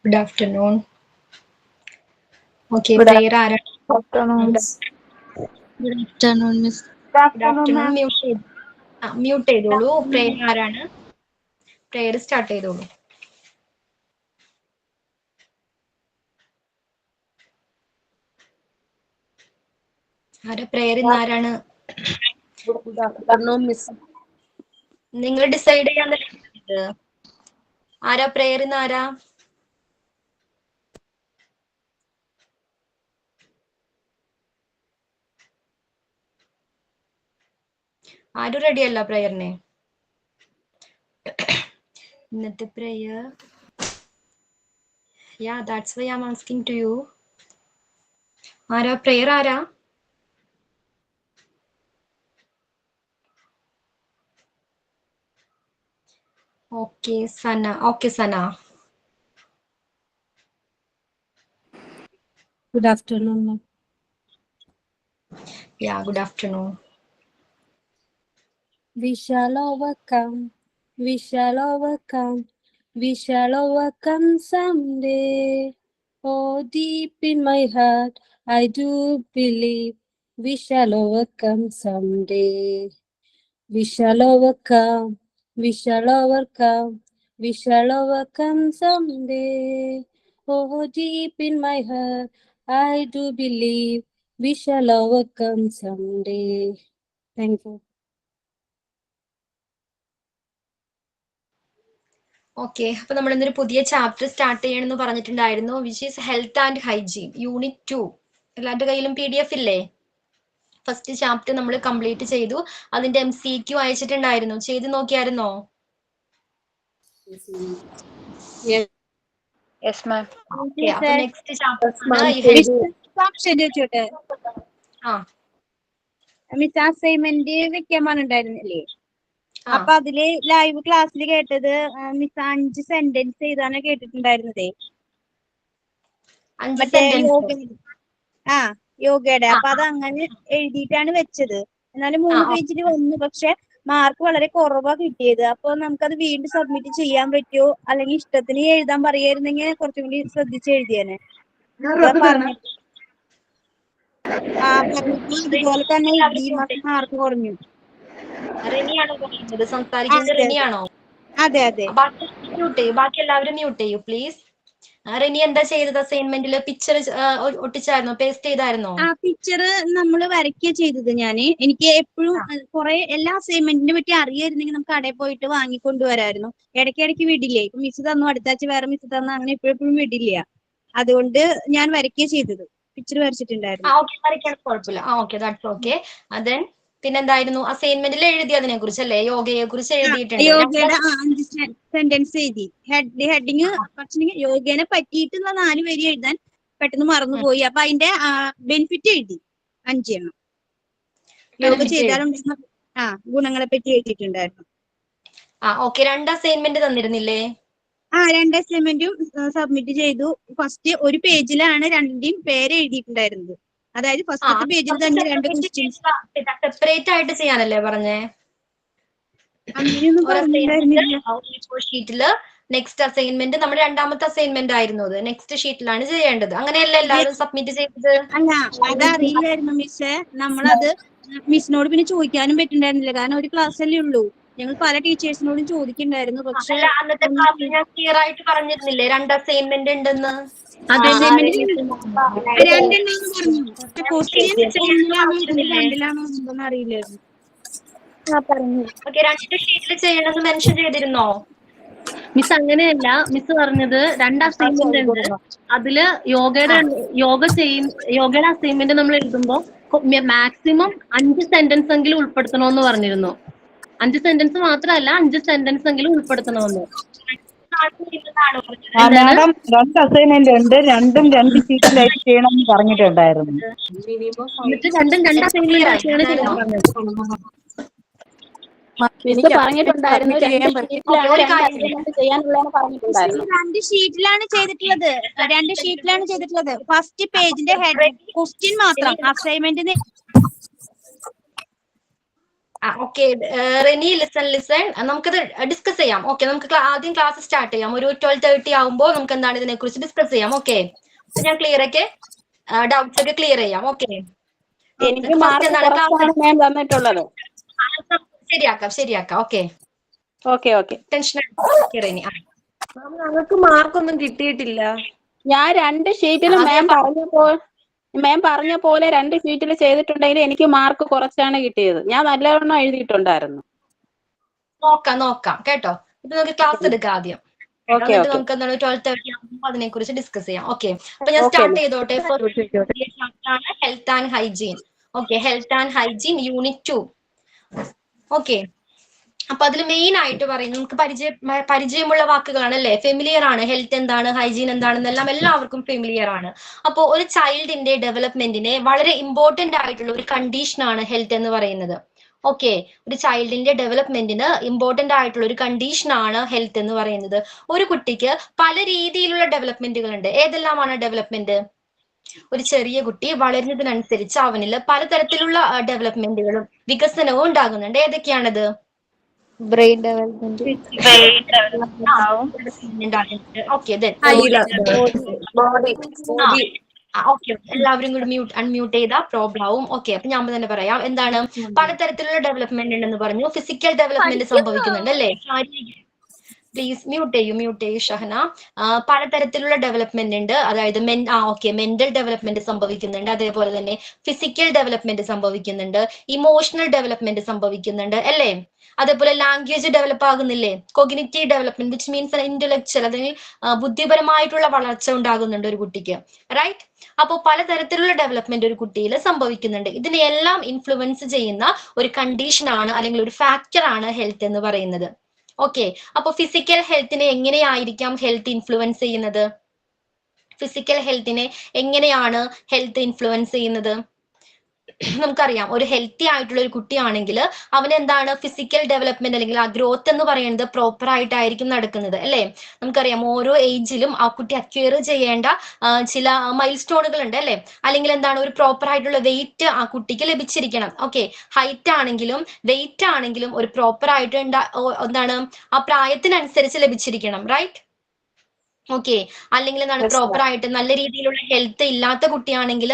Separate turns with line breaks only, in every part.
Good afternoon. Okay, prayer ആരാണ്?
Good afternoon, Miss.
Good afternoon. Mute ചെയ്തോളൂ. Prayer ആരാണ്? Prayer start ചെയ്തോളൂ. ആരാ prayer ഇന്ന് ആരാണ്?
Good afternoon, Miss.
നിങ്ങൾ ഡിസൈഡ് ചെയ്യാൻ ആരാ prayer ഇന്ന് ആരാ? ആരും റെഡി അല്ല പ്രേയറിനെ? ഇന്നത്തെ prayer. Yeah, that's why I'm asking to you. ആരാ prayer ആരാ? Okay, Sana. Okay, Sana.
Good afternoon, ma'am.
Yeah, good afternoon.
We shall overcome. We shall overcome. We shall overcome someday. Oh, deep in my heart, I do believe we shall overcome someday. We shall overcome. We shall overcome. We shall overcome someday. Oh, deep in my heart, I do believe we shall overcome someday. Thank you.
Okay, അപ്പൊ നമ്മൾ ഇന്നൊരു പുതിയ chapter start ചെയ്യണമെന്ന് പറഞ്ഞിട്ടുണ്ടായിരുന്നു, which is health and hygiene, unit 2. എല്ലാവരുടെ കയ്യിലും PDF ഇല്ലേ? First chapter നമ്മൾ കംപ്ലീറ്റ് ചെയ്തു. അതിന്റെ MCQ അയച്ചിട്ടുണ്ടായിരുന്നു, ചെയ്ത് നോക്കിയായിരുന്നോ?
Yes, ma'am.
ഓക്കെ, അപ്പൊ നെക്സ്റ്റ് ചാപ്റ്റർ
മിസ് അസൈൻമെന്റ് വെക്കാൻ പറഞ്ഞിട്ടുണ്ടായിരുന്നില്ലേ? അപ്പൊ അതില് ലൈവ് ക്ലാസ്സിൽ കേട്ടത് മിസ് 5 സെന്റൻസ് എഴുതാനാ കേട്ടിട്ടുണ്ടായിരുന്നതേ. മറ്റേ യോഗയുടെ. അപ്പൊ അത് അങ്ങനെ എഴുതിയിട്ടാണ് വെച്ചത്. എന്നാലും 3 പേജിൽ വന്നു, പക്ഷെ മാർക്ക് വളരെ കുറവാ കിട്ടിയത്. അപ്പൊ നമുക്കത് വീണ്ടും സബ്മിറ്റ് ചെയ്യാൻ പറ്റുമോ, അല്ലെങ്കിൽ ഇഷ്ടത്തിന് എഴുതാൻ പറയായിരുന്നെങ്കിൽ കുറച്ചും കൂടി ശ്രദ്ധിച്ച് എഴുതിയേനെ. അതുപോലെ തന്നെ മാർക്ക് കുറഞ്ഞു.
റെനിയാണോ?
അതെ അതെ.
ബാക്കി എല്ലാവരും മ്യൂട്ട് ചെയ്യൂ പ്ലീസ്. റെനി എന്താ ചെയ്തത് അസൈൻമെന്റിൽ? പിക്ചർ ഒട്ടിച്ചായിരുന്നോ, പേസ്റ്റ് ചെയ്തായിരുന്നോ?
പിക്ചർ നമ്മള് വരയ്ക്കുക ചെയ്തത്. എനിക്ക് എപ്പോഴും കുറെ എല്ലാ അസൈൻമെന്റിനെ പറ്റി അറിയായിരുന്നെങ്കിൽ നമുക്ക് കടയിൽ പോയിട്ട് വാങ്ങിക്കൊണ്ടുവരായിരുന്നു. ഇടയ്ക്കിടയ്ക്ക് വിടില്ലേ, ഇപ്പൊ മിസ് തന്നു, അടുത്താഴ്ച വേറെ മിസ് തന്നു, അങ്ങനെ എപ്പോഴും വിടില്ല. അതുകൊണ്ട് ഞാൻ വരയ്ക്കുക ചെയ്തത്, പിക്ചർ വരച്ചിട്ടുണ്ടായിരുന്നു.
പിന്നെന്തായിരുന്നു അസൈൻമെന്റിൽ എഴുതിയതിനെ കുറിച്ചല്ലേ? യോഗയെ കുറിച്ച് എഴുതിയിട്ടുണ്ട്.
യോഗയുടെ 5 സെന്റൻസ് എഴുതി. ഹെഡിങ് പക്ഷേ യോഗേനെ പറ്റിയിട്ടുള്ള 4 വരി എഴുതാൻ പെട്ടെന്ന് മറന്നുപോയി. അപ്പൊ അതിന്റെ ബെനിഫിറ്റ് എഴുതി 5 എണ്ണം. യോഗ ചെയ്താലുണ്ടാകുന്ന ഗുണങ്ങളെ പറ്റി എഴുതിയിട്ടുണ്ടായിരുന്നു.
2 അസൈൻമെന്റ് തന്നിരുന്നില്ലേ?
2 അസൈൻമെന്റും സബ്മിറ്റ് ചെയ്തു. ഫസ്റ്റ് ഒരു പേജിലാണ് 2ന്റെയും പേര് എഴുതിയിട്ടുണ്ടായിരുന്നത്. അതായത് ഫസ്റ്റത്തെ പേജിൽ തന്നെ 2 ക്വസ്റ്റ്യൻസ്
സെപ്പറേറ്റ് ആയിട്ട് ചെയ്യാനല്ലേ പറഞ്ഞേ? ഷീറ്റില് നെക്സ്റ്റ് അസൈൻമെന്റ് നമ്മുടെ 2ാമത്തെ അസൈൻമെന്റ് ആയിരുന്നു, അത് നെക്സ്റ്റ് ഷീറ്റിലാണ് ചെയ്യേണ്ടത്. അങ്ങനെയല്ല എല്ലാവരും സബ്മിറ്റ് ചെയ്തത്?
അല്ല, അതറിയില്ലായിരുന്നു മിസ്സേ. നമ്മളത് മിസ്സിനോട് പിന്നെ ചോദിക്കാനും പറ്റുന്നുണ്ടായിരുന്നില്ല, കാരണം ഒരു ക്ലാസ് അല്ലേ ഉള്ളൂ. ഞങ്ങൾ പല ടീച്ചേഴ്സിനോടും ചോദിക്കണ്ടായിരുന്നു. പക്ഷെ
അന്നത്തെ ക്ലാസ്സിൽ ഞാൻ ക്ലിയർ ആയിട്ട് പറഞ്ഞിരുന്നില്ലേ 2 അസൈൻമെന്റ് ഉണ്ടെന്ന്?
അറിയില്ലായിരുന്നു.
2 ഷീറ്റിൽ ചെയ്യണമെന്ന് മെൻഷൻ ചെയ്തിരുന്നോ?
മിസ് അങ്ങനെയല്ല, മിസ് പറഞ്ഞത് 2 അസൈൻമെന്റ് ഉണ്ട്. അതില് യോഗയുടെ അസൈൻമെന്റ് നമ്മൾ എഴുതുമ്പോ മാക്സിമം 5 സെന്റൻസ് എങ്കിലും ഉൾപ്പെടുത്തണമെന്ന് പറഞ്ഞിരുന്നു. 5 സെന്റൻസ് മാത്രമല്ല, 5 സെന്റൻസ് എങ്കിലും ഉൾപ്പെടുത്തണമെന്ന്.
മാഡം 2 അസൈൻമെന്റ് ഉണ്ട്, 2ഉം 2 ഷീറ്റിലായിട്ട് ചെയ്യണമെന്ന് പറഞ്ഞിട്ടുണ്ടായിരുന്നു.
എന്നിട്ട് 2 അസൈൻമെന്റ് ആയിട്ടാണ് ചെയ്യാൻ പറഞ്ഞത്.
പറഞ്ഞിട്ടുണ്ടായിരുന്നു 2 ഷീറ്റിലാണ് ചെയ്തിട്ടുള്ളത്. 2 ഷീറ്റിലാണ് ചെയ്തിട്ടുള്ളത്. ഫസ്റ്റ് പേജിന്റെ ഹെഡ് ക്വസ്റ്റ്യൻ മാത്രം അസൈൻമെന്റിന്
ഓക്കെ റെനി ലിസൺ നമുക്കത് ഡിസ്കസ് ചെയ്യാം. ഓക്കെ, നമുക്ക് ആദ്യം ക്ലാസ് സ്റ്റാർട്ട് ചെയ്യാം. ഒരു 12:30 ആവുമ്പോൾ നമുക്ക് എന്താണ് ഇതിനെ കുറിച്ച് ഡിസ്കസ് ചെയ്യാം. ഓക്കെ, ഞാൻ ഡൗട്ട്സ് ഒക്കെ ക്ലിയർ ചെയ്യാം. ഓക്കെ,
എനിക്ക്
ഫസ്റ്റ്
മാർക്ക്
എന്താണ്
കുറച്ചാണ്
ക്ലാസ്
ഞാൻ തന്നിട്ടുള്ളത്.
ശരിയാക്കാം. Okay,
okay
tension Reni.
ഞങ്ങൾക്ക് മാർക്കൊന്നും കിട്ടിയിട്ടില്ല.
ഞാൻ 2 ഷീറ്റിലും മാം പറഞ്ഞ പോലെ 2 ഷീറ്റിൽ ചെയ്തിട്ടുണ്ടെങ്കിൽ എനിക്ക് മാർക്ക് കുറച്ചാണ് കിട്ടിയത്. ഞാൻ നല്ലവണ്ണം എഴുതിയിട്ടുണ്ടായിരുന്നു.
നോക്കാം കേട്ടോ. ഇപ്പൊ നമുക്ക് ക്ലാസ് എടുക്കാം ആദ്യം.
ഓക്കെ
എന്നിട്ട് നമുക്ക് എന്താണ് 12:30 ആകുമ്പോൾ അതിനെ കുറിച്ച് ഡിസ്കസ് ചെയ്യാം. ഓക്കെ, അപ്പൊ ഞാൻ സ്റ്റാർട്ട് ചെയ്തോട്ടെ. Health and hygiene. Okay, health and hygiene unit 2. Okay, അപ്പൊ അതിൽ മെയിൻ ആയിട്ട് പറയുന്നത് നമുക്ക് പരിചയമുള്ള വാക്കുകളാണ് അല്ലേ, ഫെമിലിയർ ആണ്. ഹെൽത്ത് എന്താണ്, ഹൈജീൻ എന്താണെന്നെല്ലാം എല്ലാവർക്കും ഫെമിലിയർ ആണ്. അപ്പോൾ ഒരു ചൈൽഡിന്റെ ഡെവലപ്മെന്റിനെ വളരെ ഇമ്പോർട്ടന്റ് ആയിട്ടുള്ള ഒരു കണ്ടീഷനാണ് ഹെൽത്ത് എന്ന് പറയുന്നത്. ഓക്കെ, ഒരു ചൈൽഡിന്റെ ഡെവലപ്മെന്റിന് ഇമ്പോർട്ടന്റ് ആയിട്ടുള്ള ഒരു കണ്ടീഷനാണ് ഹെൽത്ത് എന്ന് പറയുന്നത്. ഒരു കുട്ടിക്ക് പല രീതിയിലുള്ള ഡെവലപ്മെന്റുകൾ ഉണ്ട്. ഏതെല്ലാമാണ് ഡെവലപ്മെന്റ്? ഒരു ചെറിയ കുട്ടി വളരുന്നതിനനുസരിച്ച് അവനിൽ പലതരത്തിലുള്ള ഡെവലപ്മെന്റുകളും വികസനവും ഉണ്ടാകുന്നുണ്ട്. ഏതൊക്കെയാണത്?
ബ്രെയിൻ ഡെവലപ്മെന്റ്,
ഓക്കെ, എല്ലാവരും കൂടി അൺമ്യൂട്ട് ചെയ്താ പ്രോബ്ലം ആവും. ഓക്കെ, അപ്പൊ ഞാൻ തന്നെ പറയാം. എന്താണ് പലതരത്തിലുള്ള ഡെവലപ്മെന്റ് ഉണ്ടെന്ന് പറഞ്ഞു. ഫിസിക്കൽ ഡെവലപ്മെന്റ് സംഭവിക്കുന്നുണ്ട് അല്ലേ? പ്ലീസ് മ്യൂട്ട് ചെയ്യൂ ഷഹന. പലതരത്തിലുള്ള ഡെവലപ്മെന്റ് ഉണ്ട്. അതായത് മെന്റൽ ഡെവലപ്മെന്റ് സംഭവിക്കുന്നുണ്ട്. അതേപോലെ തന്നെ ഫിസിക്കൽ ഡെവലപ്മെന്റ് സംഭവിക്കുന്നുണ്ട്. ഇമോഷണൽ ഡെവലപ്മെന്റ് സംഭവിക്കുന്നുണ്ട് അല്ലേ? അതേപോലെ ലാംഗ്വേജ് ഡെവലപ്പ് ആകുന്നില്ലേ? Cognitive development which means intellectual, അല്ലെങ്കിൽ ബുദ്ധിപരമായിട്ടുള്ള വളർച്ച ഉണ്ടാകുന്നുണ്ട് ഒരു കുട്ടിക്ക്. റൈറ്റ്? അപ്പോൾ പലതരത്തിലുള്ള ഡെവലപ്മെന്റ് ഒരു കുട്ടിയിൽ സംഭവിക്കുന്നുണ്ട്. ഇതിനെല്ലാം ഇൻഫ്ലുവൻസ് ചെയ്യുന്ന ഒരു കണ്ടീഷനാണ് അല്ലെങ്കിൽ ഒരു ഫാക്ടറാണ് ഹെൽത്ത് എന്ന് പറയുന്നത്. ഓക്കെ, അപ്പൊ ഫിസിക്കൽ ഹെൽത്തിനെ എങ്ങനെയായിരിക്കാം ഹെൽത്ത് ഇൻഫ്ലുവൻസ് ചെയ്യുന്നത്? ഫിസിക്കൽ ഹെൽത്തിനെ എങ്ങനെയാണ് ഹെൽത്ത് ഇൻഫ്ലുവൻസ് ചെയ്യുന്നത്? നമുക്കറിയാം, ഒരു ഹെൽത്തി ആയിട്ടുള്ള ഒരു കുട്ടിയാണെങ്കിൽ അവന് എന്താണ് ഫിസിക്കൽ ഡെവലപ്മെന്റ് അല്ലെങ്കിൽ ആ ഗ്രോത്ത് എന്ന് പറയുന്നത് പ്രോപ്പർ ആയിട്ടായിരിക്കും നടക്കുന്നത് അല്ലേ? നമുക്കറിയാം, ഓരോ ഏജിലും ആ കുട്ടി അക്വയർ ചെയ്യേണ്ട ചില മൈൽ സ്റ്റോണുകൾ ഉണ്ട് അല്ലേ? അല്ലെങ്കിൽ എന്താണ്, ഒരു പ്രോപ്പർ ആയിട്ടുള്ള വെയിറ്റ് ആ കുട്ടിക്ക് ലഭിച്ചിരിക്കണം. ഓക്കെ, ഹൈറ്റ് ആണെങ്കിലും വെയിറ്റ് ആണെങ്കിലും ഒരു പ്രോപ്പർ ആയിട്ട് എന്താണ് ആ പ്രായത്തിനനുസരിച്ച് ലഭിച്ചിരിക്കണം. റൈറ്റ്? ഓക്കെ, അല്ലെങ്കിൽ എന്താണ് പ്രോപ്പർ ആയിട്ട് നല്ല രീതിയിലുള്ള ഹെൽത്ത് ഇല്ലാത്ത കുട്ടിയാണെങ്കിൽ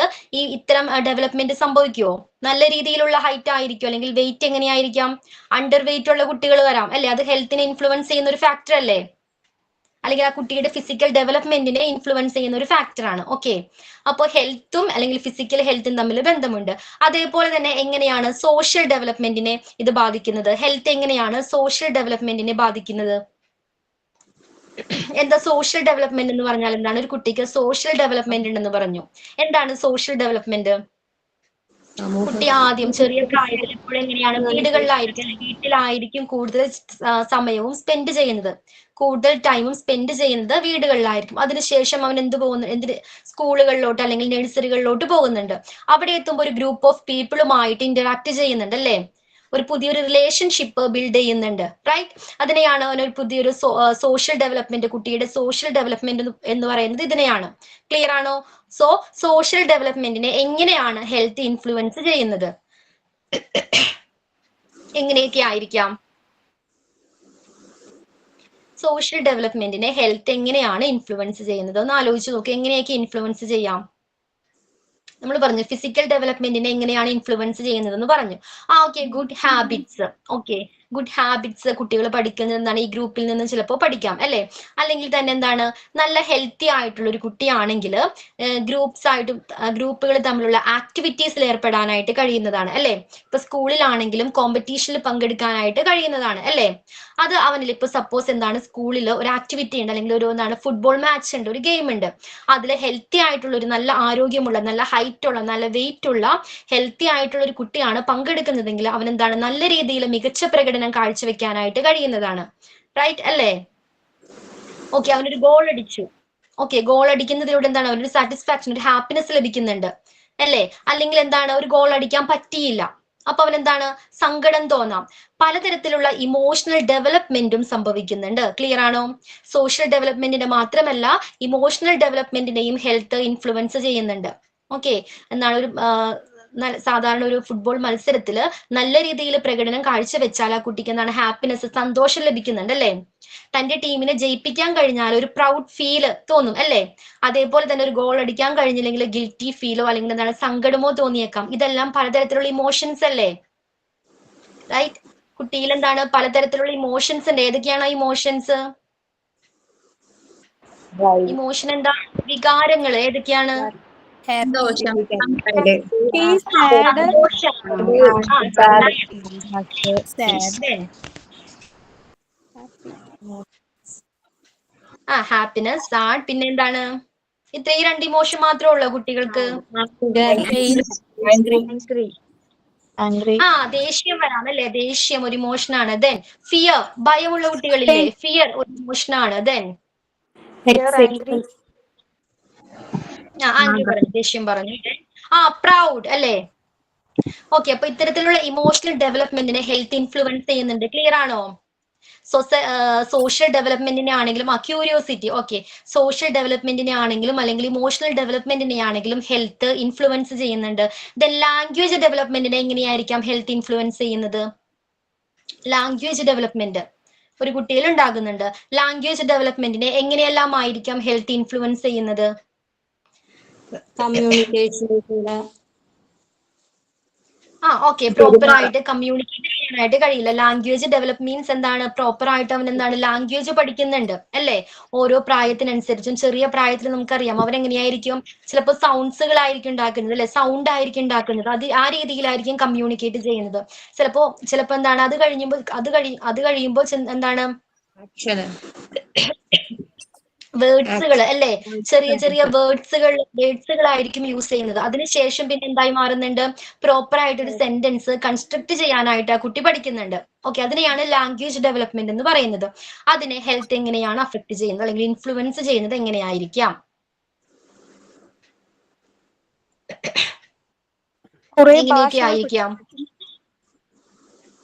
ഇത്തരം ഡെവലപ്മെന്റ് സംഭവിക്കുമോ? നല്ല രീതിയിലുള്ള ഹൈറ്റ് ആയിരിക്കും, അല്ലെങ്കിൽ വെയിറ്റ് എങ്ങനെയായിരിക്കാം? അണ്ടർ വെയിറ്റ് ഉള്ള കുട്ടികൾ വരാം അല്ലെ? അത് ഹെൽത്തിനെ ഇൻഫ്ലുവൻസ് ചെയ്യുന്ന ഒരു ഫാക്ടർ അല്ലേ? അല്ലെങ്കിൽ ആ കുട്ടിയുടെ ഫിസിക്കൽ ഡെവലപ്മെന്റിനെ ഇൻഫ്ലുവൻസ് ചെയ്യുന്ന ഒരു ഫാക്ടറാണ്. ഓക്കെ, അപ്പോൾ ഹെൽത്തും അല്ലെങ്കിൽ ഫിസിക്കൽ ഹെൽത്തും തമ്മിൽ ബന്ധമുണ്ട്. അതേപോലെ തന്നെ എങ്ങനെയാണ് സോഷ്യൽ ഡെവലപ്മെന്റിനെ ഇത് ബാധിക്കുന്നത്? ഹെൽത്ത് എങ്ങനെയാണ് സോഷ്യൽ ഡെവലപ്മെന്റിനെ ബാധിക്കുന്നത്? എന്താ സോഷ്യൽ ഡെവലപ്മെന്റ് എന്ന് പറഞ്ഞാൽ എന്താണ്? ഒരു കുട്ടിക്ക് സോഷ്യൽ ഡെവലപ്മെന്റ് ഉണ്ടെന്ന് പറഞ്ഞു. എന്താണ് സോഷ്യൽ ഡെവലപ്മെന്റ്? കുട്ടി ആദ്യം ചെറിയ പ്രായത്തിൽ എപ്പോഴും എങ്ങനെയാണ് വീട്ടിലായിരിക്കും കൂടുതൽ സമയവും സ്പെൻഡ് ചെയ്യുന്നത്. കൂടുതൽ ടൈമും സ്പെൻഡ് ചെയ്യുന്നത് വീടുകളിലായിരിക്കും. അതിനുശേഷം അവൻ സ്കൂളുകളിലോട്ട് അല്ലെങ്കിൽ നഴ്സറികളിലോട്ട് പോകുന്നുണ്ട്. അവിടെ എത്തുമ്പോൾ ഒരു ഗ്രൂപ്പ് ഓഫ് പീപ്പിളുമായിട്ട് ഇന്ററാക്ട് ചെയ്യുന്നുണ്ട് അല്ലേ? ഒരു പുതിയൊരു റിലേഷൻഷിപ്പ് ബിൽഡ് ചെയ്യുന്നുണ്ട്. റൈറ്റ്? അതിനെയാണ് അവനൊരു പുതിയൊരു സോഷ്യൽ ഡെവലപ്മെന്റ്, കുട്ടിയുടെ സോഷ്യൽ ഡെവലപ്മെന്റ് എന്ന് പറയുന്നത് ഇതിനെയാണ്. ക്ലിയർ ആണോ? സോ സോഷ്യൽ ഡെവലപ്മെന്റിനെ എങ്ങനെയാണ് ഹെൽത്ത് ഇൻഫ്ലുവൻസ് ചെയ്യുന്നത്? എങ്ങനെയൊക്കെ ആയിരിക്കാം? സോഷ്യൽ ഡെവലപ്മെന്റിനെ ഹെൽത്ത് എങ്ങനെയാണ് ഇൻഫ്ലുവൻസ് ചെയ്യുന്നത്? ഒന്ന് ആലോചിച്ച് നോക്ക്. എങ്ങനെയൊക്കെ ഇൻഫ്ലുവൻസ് ചെയ്യാം? നമ്മൾ പറഞ്ഞു ഫിസിക്കൽ ഡെവലപ്മെന്റിനെ എങ്ങനെയാണ് ഇൻഫ്ലുവൻസ് ചെയ്യുന്നത് എന്ന് പറഞ്ഞു. Okay, good habits. Okay, good habits കുട്ടികൾ പഠിക്കുന്നത് എന്താണ്? ഈ ഗ്രൂപ്പിൽ നിന്ന് ചിലപ്പോൾ പഠിക്കാം അല്ലെ? അല്ലെങ്കിൽ തന്നെ എന്താണ്, നല്ല ഹെൽത്തി ആയിട്ടുള്ള ഒരു കുട്ടിയാണെങ്കിൽ ഗ്രൂപ്പുകൾ തമ്മിലുള്ള ആക്ടിവിറ്റീസിൽ ഏർപ്പെടാനായിട്ട് കഴിയുന്നതാണ് അല്ലെ? ഇപ്പൊ സ്കൂളിലാണെങ്കിലും കോമ്പറ്റീഷനിൽ പങ്കെടുക്കാനായിട്ട് കഴിയുന്നതാണ് അല്ലെ? അത് അവനിൽ ഇപ്പൊ സപ്പോസ് എന്താണ്, സ്കൂളിൽ ഒരു ആക്ടിവിറ്റി ഉണ്ട്, അല്ലെങ്കിൽ ഒരു എന്താണ് ഫുട്ബോൾ മാച്ച് ഉണ്ട്, ഒരു ഗെയിം ഉണ്ട്. അതിൽ ഹെൽത്തി ആയിട്ടുള്ള ഒരു നല്ല ആരോഗ്യമുള്ള, നല്ല ഹൈറ്റ് ഉള്ള, നല്ല വെയിറ്റ് ഉള്ള ഹെൽത്തി ആയിട്ടുള്ള ഒരു കുട്ടിയാണ് പങ്കെടുക്കുന്നതെങ്കിൽ അവൻ എന്താണ്, നല്ല രീതിയിൽ മികച്ച പ്രകടനം കാഴ്ചവെക്കാനായിട്ട് കഴിയുന്നതാണ്. റൈറ്റ് അല്ലേ? ഓക്കെ, അവനൊരു ഗോൾ അടിച്ചു. ഓക്കെ, ഗോൾ അടിക്കുന്നതിലൂടെ എന്താണ്, അവനൊരു സാറ്റിസ്ഫാക്ഷൻ, ഒരു ഹാപ്പിനെസ് ലഭിക്കുന്നുണ്ട് അല്ലേ? അല്ലെങ്കിൽ എന്താണ്, ഒരു ഗോൾ അടിക്കാൻ പറ്റിയില്ല, അപ്പൊ അവൻ എന്താണ്, സങ്കടം തോന്നാം. പലതരത്തിലുള്ള ഇമോഷണൽ ഡെവലപ്മെന്റും സംഭവിക്കുന്നുണ്ട്. ക്ലിയർ ആണോ? സോഷ്യൽ ഡെവലപ്മെന്റിന്റെ മാത്രമല്ല ഇമോഷണൽ ഡെവലപ്മെന്റിനെയും ഹെൽത്ത് ഇൻഫ്ലുവൻസ് ചെയ്യുന്നുണ്ട്. ഓക്കെ, എന്താണ്, ഒരു സാധാരണ ഒരു ഫുട്ബോൾ മത്സരത്തില് നല്ല രീതിയിൽ പ്രകടനം കാഴ്ചവെച്ചാൽ ആ കുട്ടിക്ക് എന്താണ് ഹാപ്പിനെസ്, സന്തോഷം ലഭിക്കുന്നുണ്ട് അല്ലേ? തന്റെ ടീമിനെ ജയിപ്പിക്കാൻ കഴിഞ്ഞാൽ ഒരു പ്രൗഡ് ഫീല് തോന്നും അല്ലേ? അതേപോലെ തന്നെ ഒരു ഗോൾ അടിക്കാൻ കഴിഞ്ഞില്ലെങ്കിൽ ഗിൽറ്റി ഫീലോ അല്ലെങ്കിൽ എന്താണ് സങ്കടമോ തോന്നിയേക്കാം. ഇതെല്ലാം പലതരത്തിലുള്ള ഇമോഷൻസ് അല്ലേ? റൈറ്റ്? കുട്ടിയിൽ എന്താണ് പലതരത്തിലുള്ള ഇമോഷൻസ് ഉണ്ട്. ഏതൊക്കെയാണ് ആ ഇമോഷൻസ്? ഇമോഷൻ എന്താ? വികാരങ്ങൾ ഏതൊക്കെയാണ്?
സന്തോഷം,
He's sad,
സന്തോഷം,
sad,
ഹാപ്പിനെസ്, സാഡ്, പിന്നെ എന്താണ്? ഇത്രയും 2 ഇമോഷൻ മാത്രമേ ഉള്ളൂ കുട്ടികൾക്ക്?
angry,
ദേഷ്യം വരാം അല്ലേ? ദേഷ്യം ഒരു ഇമോഷൻ ആണ്. ദെൻ ഫിയർ, ഭയമുള്ള കുട്ടികളില്ലേ? ഫിയർ ഒരു ഇമോഷൻ ആണ്. ദെൻ ആംഗ്രി പറഞ്ഞു, ദേഷ്യം പറഞ്ഞു. പ്രൗഡ് അല്ലേ? ഓക്കെ, അപ്പൊ ഇത്തരത്തിലുള്ള ഇമോഷണൽ ഡെവലപ്മെന്റിനെ ഹെൽത്ത് ഇൻഫ്ലുവൻസ് ചെയ്യുന്നുണ്ട്. ക്ലിയർ ആണോ? സോഷ്യൽ ഡെവലപ്മെന്റിനെ ആണെങ്കിലും ക്യൂരിയോസിറ്റി, ഓക്കെ, സോഷ്യൽ ഡെവലപ്മെന്റിനെ ആണെങ്കിലും അല്ലെങ്കിൽ ഇമോഷണൽ ഡെവലപ്മെന്റിനെ ആണെങ്കിലും ഹെൽത്ത് ഇൻഫ്ലുവൻസ് ചെയ്യുന്നുണ്ട്. ദെൻ ലാംഗ്വേജ് ഡെവലപ്മെന്റിനെ എങ്ങനെയായിരിക്കാം ഹെൽത്ത് ഇൻഫ്ലുവൻസ് ചെയ്യുന്നത്? ലാംഗ്വേജ് ഡെവലപ്മെന്റ് ഒരു കുട്ടിയിൽ ഉണ്ടാകുന്നുണ്ട്. ലാംഗ്വേജ് ഡെവലപ്മെന്റിനെ എങ്ങനെയെല്ലാം ആയിരിക്കാം ഹെൽത്ത് ഇൻഫ്ലുവൻസ് ചെയ്യുന്നത്?
communication,
ഓക്കെ, പ്രോപ്പർ ആയിട്ട് കമ്മ്യൂണിക്കേറ്റ് ചെയ്യാനായിട്ട് കഴിയില്ല. ലാംഗ്വേജ് ഡെവലപ്പ് മീൻസ് എന്താണ്? പ്രോപ്പർ ആയിട്ട് അവൻ എന്താണ് ലാംഗ്വേജ് പഠിക്കുന്നുണ്ട് അല്ലേ? ഓരോ പ്രായത്തിനനുസരിച്ചും ചെറിയ പ്രായത്തിൽ നമുക്കറിയാം അവൻ എങ്ങനെയായിരിക്കും, ചിലപ്പോൾ സൗണ്ട്സുകളായിരിക്കും ഉണ്ടാക്കുന്നത് അല്ലെ? സൗണ്ട് ആയിരിക്കും ഉണ്ടാക്കുന്നത്. അത് ആ രീതിയിലായിരിക്കും കമ്മ്യൂണിക്കേറ്റ് ചെയ്യുന്നത്. ചിലപ്പോ എന്താണ് അത് കഴിയുമ്പോൾ എന്താണ് വേർഡ്സുകൾ അല്ലേ? ചെറിയ ചെറിയ വേർഡ്സുകളായിരിക്കും യൂസ് ചെയ്യുന്നത്. അതിനുശേഷം പിന്നെ എന്തായി മാറുന്നുണ്ട്? പ്രോപ്പർ ആയിട്ട് ഒരു സെന്റൻസ് കൺസ്ട്രക്ട് ചെയ്യാനായിട്ട് ആ കുട്ടി പഠിക്കുന്നുണ്ട്. ഓക്കെ, അതിനെയാണ് ലാംഗ്വേജ് ഡെവലപ്മെന്റ് എന്ന് പറയുന്നത്. അതിനെ ഹെൽത്ത് എങ്ങനെയാണ് അഫക്ട് ചെയ്യുന്നത് അല്ലെങ്കിൽ ഇൻഫ്ലുവൻസ് ചെയ്യുന്നത് എങ്ങനെയായിരിക്കാം? എങ്ങനെയൊക്കെ ആയിരിക്കാം?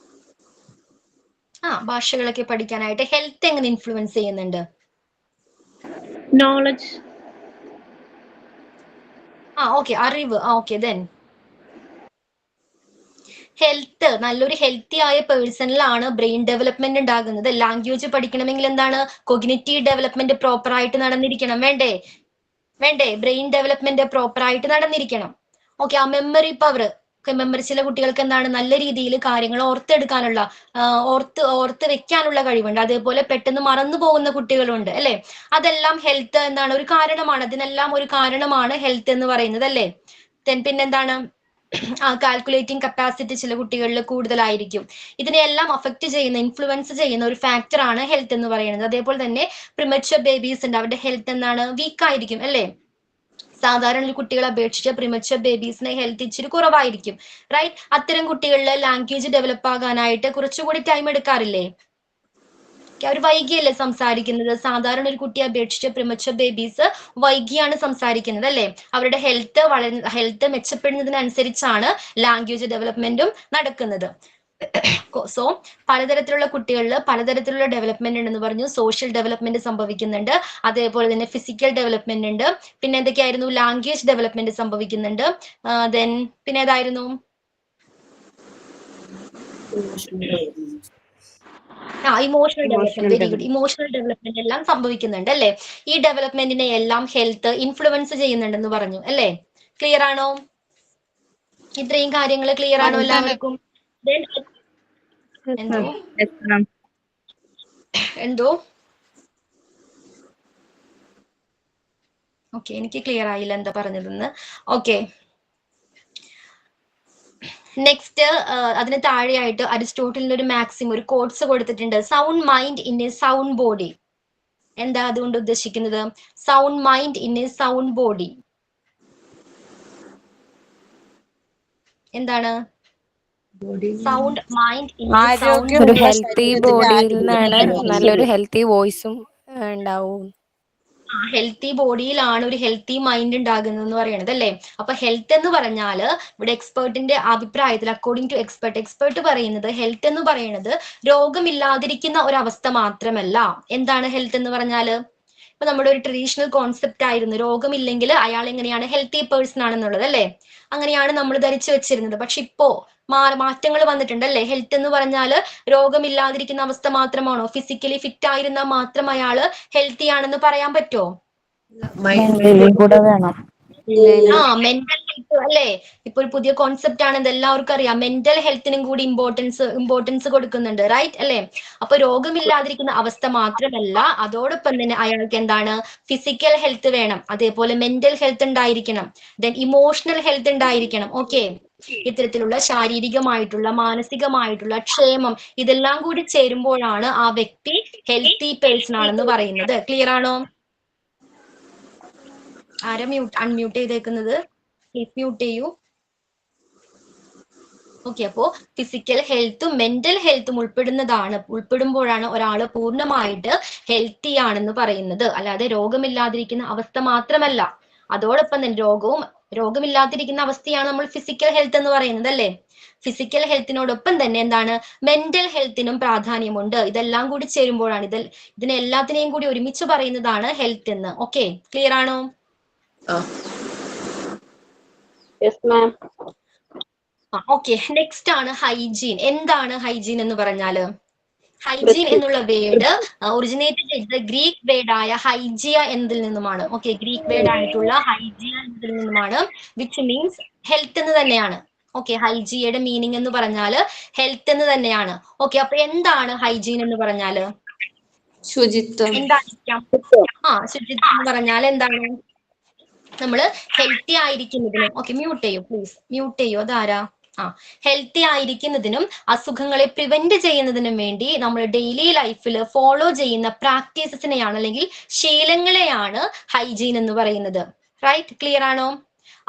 ഭാഷകളൊക്കെ പഠിക്കാനായിട്ട് ഹെൽത്ത് എങ്ങനെ ഇൻഫ്ലുവൻസ് ചെയ്യുന്നുണ്ട്?
നോളജ്,
ഓക്കെ, അറിവ്. ഓക്കെ, ദെൻ ഹെൽത്ത്, നല്ലൊരു ഹെൽത്തി ആയ പേഴ്സണിലാണ് ബ്രെയിൻ ഡെവലപ്മെന്റ് ഉണ്ടാകുന്നത്. ലാംഗ്വേജ് പഠിക്കണമെങ്കിൽ എന്താണ്? കൊഗ്നിറ്റീവ് ഡെവലപ്മെന്റ് പ്രോപ്പർ ആയിട്ട് നടന്നിരിക്കണം. വേണ്ടേ? ബ്രെയിൻ ഡെവലപ്മെന്റ് പ്രോപ്പർ ആയിട്ട് നടന്നിരിക്കണം. ഓക്കെ, മെമ്മറി പവർ, മെമ്മറി ചില കുട്ടികൾക്ക് എന്താണ് നല്ല രീതിയിൽ കാര്യങ്ങൾ ഓർത്തെടുക്കാനുള്ള ഓർത്ത് വെക്കാനുള്ള കഴിവുണ്ട്. അതേപോലെ പെട്ടെന്ന് മറന്നു പോകുന്ന കുട്ടികളുണ്ട് അല്ലെ? അതെല്ലാം ഹെൽത്ത് എന്താണ് ഒരു കാരണമാണ്. അതിനെല്ലാം ഒരു കാരണമാണ് ഹെൽത്ത് എന്ന് പറയുന്നത് അല്ലേ? പിന്നെന്താണ്? കാൽക്കുലേറ്റിംഗ് കപ്പാസിറ്റി ചില കുട്ടികളിൽ കൂടുതലായിരിക്കും. ഇതിനെല്ലാം അഫക്ട് ചെയ്യുന്ന, ഇൻഫ്ലുവൻസ് ചെയ്യുന്ന ഒരു ഫാക്ടർ ആണ് ഹെൽത്ത് എന്ന് പറയുന്നത്. അതേപോലെ തന്നെ പ്രിമച്വർ ബേബീസ് ഉണ്ട്, അവരുടെ ഹെൽത്ത് എന്താണ് വീക്ക് ആയിരിക്കും അല്ലേ? സാധാരണ ഒരു കുട്ടികളെ അപേക്ഷിച്ച് പ്രിമച്വർ ബേബീസിന് ഹെൽത്ത് ഇച്ചിരി കുറവായിരിക്കും. റൈറ്റ്? അത്തരം കുട്ടികളിൽ ലാംഗ്വേജ് ഡെവലപ്പ് ആകാനായിട്ട് കുറച്ചുകൂടി ടൈം എടുക്കാറില്ലേ? അവർ വൈകിയല്ലേ സംസാരിക്കുന്നത്? സാധാരണ ഒരു കുട്ടിയെ അപേക്ഷിച്ച് പ്രിമച്വർ ബേബീസ് വൈകിയാണ് സംസാരിക്കുന്നത് അല്ലേ? അവരുടെ ഹെൽത്ത് മെച്ചപ്പെടുന്നതിനനുസരിച്ചാണ് ലാംഗ്വേജ് ഡെവലപ്മെന്റും നടക്കുന്നത്. സോ പലതരത്തിലുള്ള കുട്ടികളിൽ പലതരത്തിലുള്ള ഡെവലപ്മെന്റ് ഉണ്ടെന്ന് പറഞ്ഞു. സോഷ്യൽ ഡെവലപ്മെന്റ് സംഭവിക്കുന്നുണ്ട്, അതേപോലെ തന്നെ ഫിസിക്കൽ ഡെവലപ്മെന്റ് ഉണ്ട്. പിന്നെ എന്തൊക്കെയായിരുന്നു? ലാംഗ്വേജ് ഡെവലപ്മെന്റ് സംഭവിക്കുന്നുണ്ട്. ദെൻ പിന്നെ ഏതായിരുന്നു? Emotional development. Very good. Emotional development എല്ലാം സംഭവിക്കുന്നുണ്ട് അല്ലേ? ഈ ഡെവലപ്മെന്റിനെ എല്ലാം ഹെൽത്ത് ഇൻഫ്ലുവൻസ് ചെയ്യുന്നുണ്ടെന്ന് പറഞ്ഞു അല്ലേ? ക്ലിയർ ആണോ? ഇത്രയും കാര്യങ്ങൾ ക്ലിയർ ആണോ എല്ലാവർക്കും? എന്തോ ഓക്കെ, എനിക്ക് ക്ലിയർ ആയില്ല എന്താ പറഞ്ഞതെന്ന്. ഓക്കെ, നെക്സ്റ്റ് അതിന് താഴെയായിട്ട് അരിസ്റ്റോട്ടലിന്റെ ഒരു മാക്സിം, ഒരു കോട്സ് കൊടുത്തിട്ടുണ്ട്. Sound mind in a sound body. എന്താ അതുകൊണ്ട് ഉദ്ദേശിക്കുന്നത്? Sound mind in a sound body എന്താണ്? Sound mind in a sound
ഒരു ഹെൽത്തി ബോഡിയിൽ നിന്നാണ് നല്ലൊരു ഹെൽത്തി വോയിസും ഉണ്ടാവും.
ഹെൽത്തി ബോഡിയിലാണ് ഒരു ഹെൽത്തി മൈൻഡ് ഉണ്ടാകുന്നത് എന്ന് പറയുന്നത് അല്ലേ? അപ്പൊ ഹെൽത്ത് എന്ന് പറഞ്ഞാൽ ഇവിടെ എക്സ്പേർട്ടിന്റെ അഭിപ്രായത്തിൽ, അക്കോർഡിംഗ് ടു എക്സ്പേർട്ട് പറയുന്നത് ഹെൽത്ത് എന്ന് പറയുന്നത് രോഗമില്ലാതിരിക്കുന്ന ഒരു അവസ്ഥ മാത്രമല്ല. എന്താണ് ഹെൽത്ത് എന്ന് പറഞ്ഞാല്? ഇപ്പൊ നമ്മുടെ ഒരു ട്രഡീഷണൽ കോൺസെപ്റ്റ് ആയിരുന്നു രോഗമില്ലെങ്കിൽ അയാൾ എങ്ങനെയാണ് ഹെൽത്തി പേഴ്സൺ ആണെന്നുള്ളത് അല്ലേ, അങ്ങനെയാണ് നമ്മൾ ധരിച്ചു വെച്ചിരുന്നത്. പക്ഷെ ഇപ്പോ മാറ്റങ്ങൾ വന്നിട്ടുണ്ട് അല്ലേ. ഹെൽത്ത് എന്ന് പറഞ്ഞാൽ രോഗമില്ലാതിരിക്കുന്ന അവസ്ഥ മാത്രമാണോ? ഫിസിക്കലി ഫിറ്റ് ആയിരുന്നാൽ മാത്രം അയാള് ഹെൽത്തി ആണെന്ന് പറയാൻ പറ്റുമോ?
കൂടെ വേണം.
മെന്റൽ ഹെൽത്ത് അല്ലേ, ഇപ്പൊ ഒരു പുതിയ കോൺസെപ്റ്റ് ആണ്, ഇത് എല്ലാവർക്കും അറിയാം. മെന്റൽ ഹെൽത്തിനും കൂടി ഇമ്പോർട്ടൻസ് കൊടുക്കുന്നുണ്ട്, റൈറ്റ് അല്ലേ. അപ്പൊ രോഗമില്ലാതിരിക്കുന്ന അവസ്ഥ മാത്രമല്ല, അതോടൊപ്പം തന്നെ അയാൾക്ക് എന്താണ്, ഫിസിക്കൽ ഹെൽത്ത് വേണം, അതേപോലെ മെന്റൽ ഹെൽത്ത് ഉണ്ടായിരിക്കണം, ദെൻ ഇമോഷണൽ ഹെൽത്ത് ഉണ്ടായിരിക്കണം. ഓക്കെ, ഇത്തരത്തിലുള്ള ശാരീരികമായിട്ടുള്ള മാനസികമായിട്ടുള്ള ക്ഷേമം ഇതെല്ലാം കൂടി ചേരുമ്പോഴാണ് ആ വ്യക്തി ഹെൽത്തി പേഴ്സൺ ആണെന്ന് പറയുന്നത്. ക്ലിയർ ആണോ? ആരാ അൺമ്യൂട്ട് ചെയ്തേക്കുന്നത്? പ്ലീസ് മ്യൂട്ട് ചെയ്യൂ. ഓക്കെ, അപ്പോ ഫിസിക്കൽ ഹെൽത്തും മെന്റൽ ഹെൽത്തും ഉൾപ്പെടുമ്പോഴാണ് ഒരാൾ പൂർണ്ണമായിട്ട് ഹെൽത്തി ആണെന്ന് പറയുന്നത്. അല്ലാതെ രോഗമില്ലാതിരിക്കുന്ന അവസ്ഥ മാത്രമല്ല, അതോടൊപ്പം തന്നെ രോഗമില്ലാതിരിക്കുന്ന അവസ്ഥയാണ് നമ്മൾ ഫിസിക്കൽ ഹെൽത്ത് എന്ന് പറയുന്നത് അല്ലേ. ഫിസിക്കൽ ഹെൽത്തിനോടൊപ്പം തന്നെ എന്താണ്, മെന്റൽ ഹെൽത്തിനും പ്രാധാന്യമുണ്ട്. ഇതെല്ലാം കൂടി ചേരുമ്പോഴാണ് ഇതിനെ എല്ലാത്തിനെയും കൂടി ഒരുമിച്ച് പറയുന്നതാണ് ഹെൽത്ത് എന്ന്. ഓക്കെ, ക്ലിയർ ആണോ?
Yes ma'am.
ഓക്കെ, നെക്സ്റ്റ് ആണ് ഹൈജീൻ. എന്താണ് ഹൈജീൻ എന്ന് പറഞ്ഞാല്? ഹൈജീൻ എന്നുള്ള വേർഡ് ഒറിജിനേറ്റ് ചെയ്തത് ഗ്രീക്ക് വേർഡായ ഹൈജിയ എന്നതിൽ നിന്നുമാണ്. ഓക്കെ, ഗ്രീക്ക് വേർഡ് ആയിട്ടുള്ള ഹൈജിയ എന്നതിൽ നിന്നുമാണ്, വിച്ച് മീൻസ് ഹെൽത്ത് എന്ന് തന്നെയാണ്. ഓക്കെ, ഹൈജിയയുടെ മീനിങ് എന്ന് പറഞ്ഞാല് ഹെൽത്ത് എന്ന് തന്നെയാണ്. ഓക്കെ, അപ്പൊ എന്താണ് ഹൈജീൻ എന്ന് പറഞ്ഞാല്?
ശുചിത്വം.
എന്തായിരിക്കാം? ശുചിത്വം എന്ന് പറഞ്ഞാൽ എന്താണ്? നമ്മള് ഹെൽത്തി ആയിരിക്കുന്നതിനും, ഓക്കെ മ്യൂട്ട് ചെയ്യൂ പ്ലീസ്, മ്യൂട്ട് ചെയ്യൂ. അതാരാ? ഹെൽത്തി ആയിരിക്കുന്നതിനും അസുഖങ്ങളെ പ്രിവെന്റ് ചെയ്യുന്നതിനും വേണ്ടി നമ്മൾ ഡെയിലി ലൈഫിൽ ഫോളോ ചെയ്യുന്ന പ്രാക്ടീസസിനെയാണ് അല്ലെങ്കിൽ ശീലങ്ങളെയാണ് ഹൈജീൻ എന്ന് പറയുന്നത്. റൈറ്റ്, ക്ലിയർ ആണോ?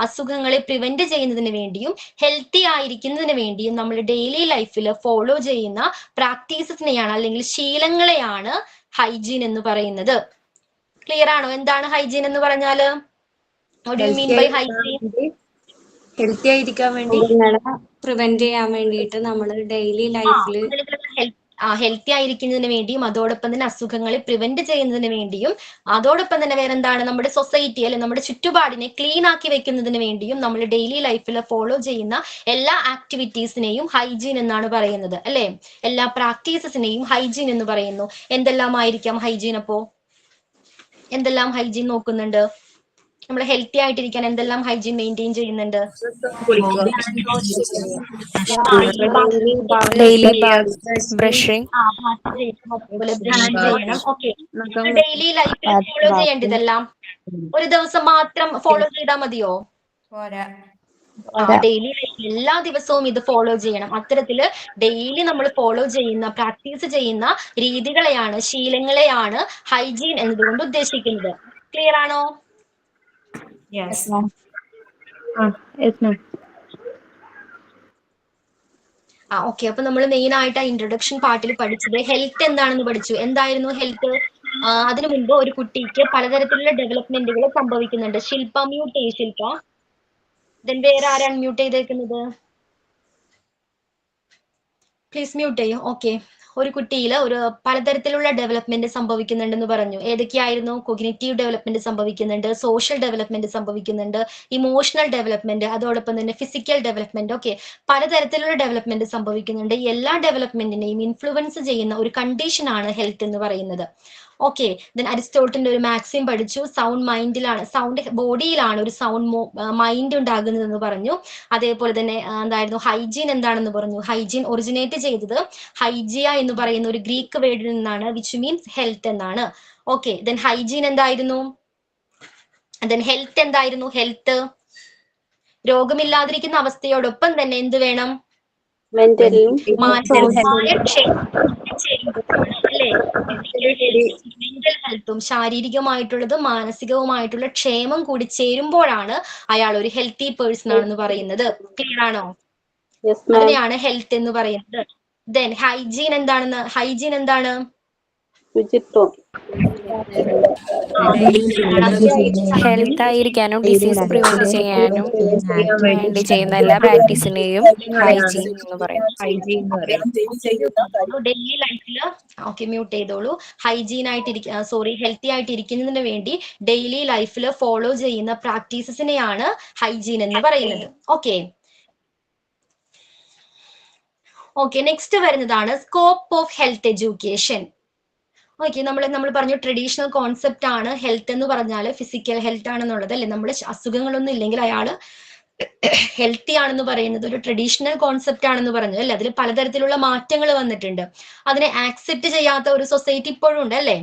അസുഖങ്ങളെ പ്രിവെന്റ് ചെയ്യുന്നതിന് വേണ്ടിയും ഹെൽത്തി ആയിരിക്കുന്നതിന് വേണ്ടിയും നമ്മൾ ഡെയിലി ലൈഫിൽ ഫോളോ ചെയ്യുന്ന പ്രാക്ടീസസിനെയാണ് അല്ലെങ്കിൽ ശീലങ്ങളെയാണ് ഹൈജീൻ എന്ന് പറയുന്നത്. ക്ലിയർ ആണോ? എന്താണ് ഹൈജീൻ എന്ന് പറഞ്ഞാല്? What do you mean by hygiene?
Healthy ആയിരിക്കാൻ വേണ്ടി പ്രിവെന്റ് ചെയ്യാൻ വേണ്ടിയിട്ട് നമ്മൾ ഡെയിലി ലൈഫിൽ
ഹെൽത്തി ആയിരിക്കുന്നതിന് വേണ്ടിയും അതോടൊപ്പം തന്നെ അസുഖങ്ങളെ പ്രിവെന്റ് ചെയ്യുന്നതിന് വേണ്ടിയും അതോടൊപ്പം തന്നെ വേറെ എന്താണ്, നമ്മുടെ സൊസൈറ്റി അല്ലെ നമ്മുടെ ചുറ്റുപാടിനെ ക്ലീൻ ആക്കി വെക്കുന്നതിന് വേണ്ടിയും നമ്മൾ ഡെയിലി ലൈഫിൽ ഫോളോ ചെയ്യുന്ന എല്ലാ ആക്ടിവിറ്റീസിനെയും ഹൈജീൻ എന്നാണ് പറയുന്നത് അല്ലെ. എല്ലാ പ്രാക്ടീസസിനെയും ഹൈജീൻ എന്ന് പറയുന്നു. എന്തെല്ലാം ആയിരിക്കാം ഹൈജീൻ? അപ്പോ എന്തെല്ലാം ഹൈജീൻ നോക്കുന്നുണ്ട്? നമ്മൾ ഹെൽത്തി ആയിട്ടിരിക്കാൻ എന്തെല്ലാം ഹൈജീൻ മെയിൻറ്റെയിൻ ചെയ്യുന്നുണ്ട്?
ഡെയിലി ബ്രഷിംഗ്,
ചെയ്യണം. ഓക്കെ, ഡെയിലി ലൈഫിൽ ഫോളോ ചെയ്യേണ്ടതെല്ലാം ഒരു ദിവസം മാത്രം ഫോളോ ചെയ്താൽ മതിയോ? ഡെയിലി ലൈഫിൽ എല്ലാ ദിവസവും ഇത് ഫോളോ ചെയ്യണം. അത്തരത്തില് ഡെയിലി നമ്മൾ ഫോളോ ചെയ്യുന്ന പ്രാക്ടീസ് ചെയ്യുന്ന രീതികളെയാണ്, ശീലങ്ങളെയാണ് ഹൈജീൻ എന്നതുകൊണ്ട് ഉദ്ദേശിക്കുന്നത്. ക്ലിയർ ആണോ? ഓക്കെ, അപ്പൊ നമ്മൾ മെയിൻ ആയിട്ട് ഇൻട്രൊഡക്ഷൻ പാർട്ടിൽ പഠിച്ചത് ഹെൽത്ത് എന്താണെന്ന് പഠിച്ചു. എന്തായിരുന്നു ഹെൽത്ത്? അതിനു മുൻപ് ഒരു കുട്ടിക്ക് പലതരത്തിലുള്ള ഡെവലപ്മെന്റുകൾ സംഭവിക്കുന്നുണ്ട്. ശില്പ മ്യൂട്ട് ചെയ്യും. ശില്പ, ദെൻ വേറെ ആരാ അൺമ്യൂട്ട് ചെയ്തേക്കുന്നത്? പ്ലീസ് മ്യൂട്ട് ചെയ്യും. ഓക്കെ, ഒരു കുട്ടിയിൽ ഒരു പലതരത്തിലുള്ള ഡെവലപ്മെന്റ് സംഭവിക്കുന്നുണ്ടെന്ന് പറഞ്ഞു. ഏതൊക്കെയായിരുന്നു? കൊഗ്നിറ്റീവ് ഡെവലപ്മെന്റ് സംഭവിക്കുന്നുണ്ട്, സോഷ്യൽ ഡെവലപ്മെന്റ് സംഭവിക്കുന്നുണ്ട്, ഇമോഷണൽ ഡെവലപ്മെന്റ്, അതോടൊപ്പം തന്നെ ഫിസിക്കൽ ഡെവലപ്മെന്റ്. ഓക്കെ, പലതരത്തിലുള്ള ഡെവലപ്മെന്റ് സംഭവിക്കുന്നുണ്ട്. എല്ലാ ഡെവലപ്മെന്റിനെയും ഇൻഫ്ലുവൻസ് ചെയ്യുന്ന ഒരു കണ്ടീഷനാണ് ഹെൽത്ത് എന്ന് പറയുന്നത്. ഓക്കെ, ദെൻ അരിസ്റ്റോട്ടിന്റെ ഒരു മാക്സിം പഠിച്ചു. സൗണ്ട് ബോഡിയിലാണ് ഒരു സൗണ്ട് മൈൻഡ് ഉണ്ടാകുന്നത് എന്ന് പറഞ്ഞു. അതേപോലെ തന്നെ എന്തായിരുന്നു ഹൈജീൻ എന്താണെന്ന് പറഞ്ഞു. ഹൈജീൻ ഒറിജിനേറ്റ് ചെയ്തത് ഹൈജിയ എന്ന് പറയുന്ന ഒരു ഗ്രീക്ക് വേർഡിൽ നിന്നാണ്, വിച്ച് മീൻസ് ഹെൽത്ത് എന്നാണ്. ഓക്കെ, ദെൻ ഹൈജീൻ എന്തായിരുന്നു? ദെൻ ഹെൽത്ത് എന്തായിരുന്നു? ഹെൽത്ത് രോഗമില്ലാതിരിക്കുന്ന അവസ്ഥയോടൊപ്പം തന്നെ എന്ത് വേണം? മാനസികമായ അല്ലേ, മെന്റൽ ഹെൽത്തും ശാരീരികമായിട്ടുള്ളതും മാനസികവുമായിട്ടുള്ള ക്ഷേമം കൂടി ചേരുമ്പോഴാണ് അയാൾ ഒരു ഹെൽത്തി പേഴ്സൺ ആണെന്ന് പറയുന്നത്. ക്ലിയർ ആണോ? അതിനെയാണ് ഹെൽത്ത് എന്ന് പറയുന്നത്. ദെൻ ഹൈജീൻ എന്താണ്?
ശുചിത്വം.
ഹെൽത്ത് ആയിരിക്കാനും ഡിസീസ് പ്രിവെന്റ് ചെയ്യാനും വേണ്ടി ചെയ്യുന്ന എല്ലാ പ്രാക്ടീസിനെയും ഹൈജീൻ എന്ന് പറയുന്നു.
ഡെയിലി ലൈഫിൽ മ്യൂട്ട് ചെയ്തോളൂ. ഹൈജീൻ ആയിട്ട് ഹെൽത്തി ആയിട്ട് ഇരിക്കുന്നതിന് വേണ്ടി ഡെയിലി ലൈഫിൽ ഫോളോ ചെയ്യുന്ന പ്രാക്ടീസസിനെയാണ് ഹൈജീൻ എന്ന് പറയുന്നത്. ഓക്കെ നെക്സ്റ്റ് വരുന്നതാണ് സ്കോപ്പ് ഓഫ് ഹെൽത്ത് എഡ്യൂക്കേഷൻ. നമ്മൾ പറഞ്ഞു ട്രഡീഷണൽ കോൺസെപ്റ്റ് ആണ് ഹെൽത്ത് എന്ന് പറഞ്ഞാൽ ഫിസിക്കൽ ഹെൽത്ത് ആണെന്നുള്ളത് അല്ലെ. നമ്മൾ അസുഖങ്ങളൊന്നും ഇല്ലെങ്കിൽ അയാള് ഹെൽത്തി ആണെന്ന് പറയുന്നത് ഒരു ട്രഡീഷണൽ കോൺസെപ്റ്റ് ആണെന്ന് പറഞ്ഞു അല്ലെ. അതിൽ പലതരത്തിലുള്ള മാറ്റങ്ങൾ വന്നിട്ടുണ്ട്. അതിനെ ആക്സെപ്റ്റ് ചെയ്യാത്ത ഒരു സൊസൈറ്റി ഇപ്പോഴും ഉണ്ട് അല്ലെ.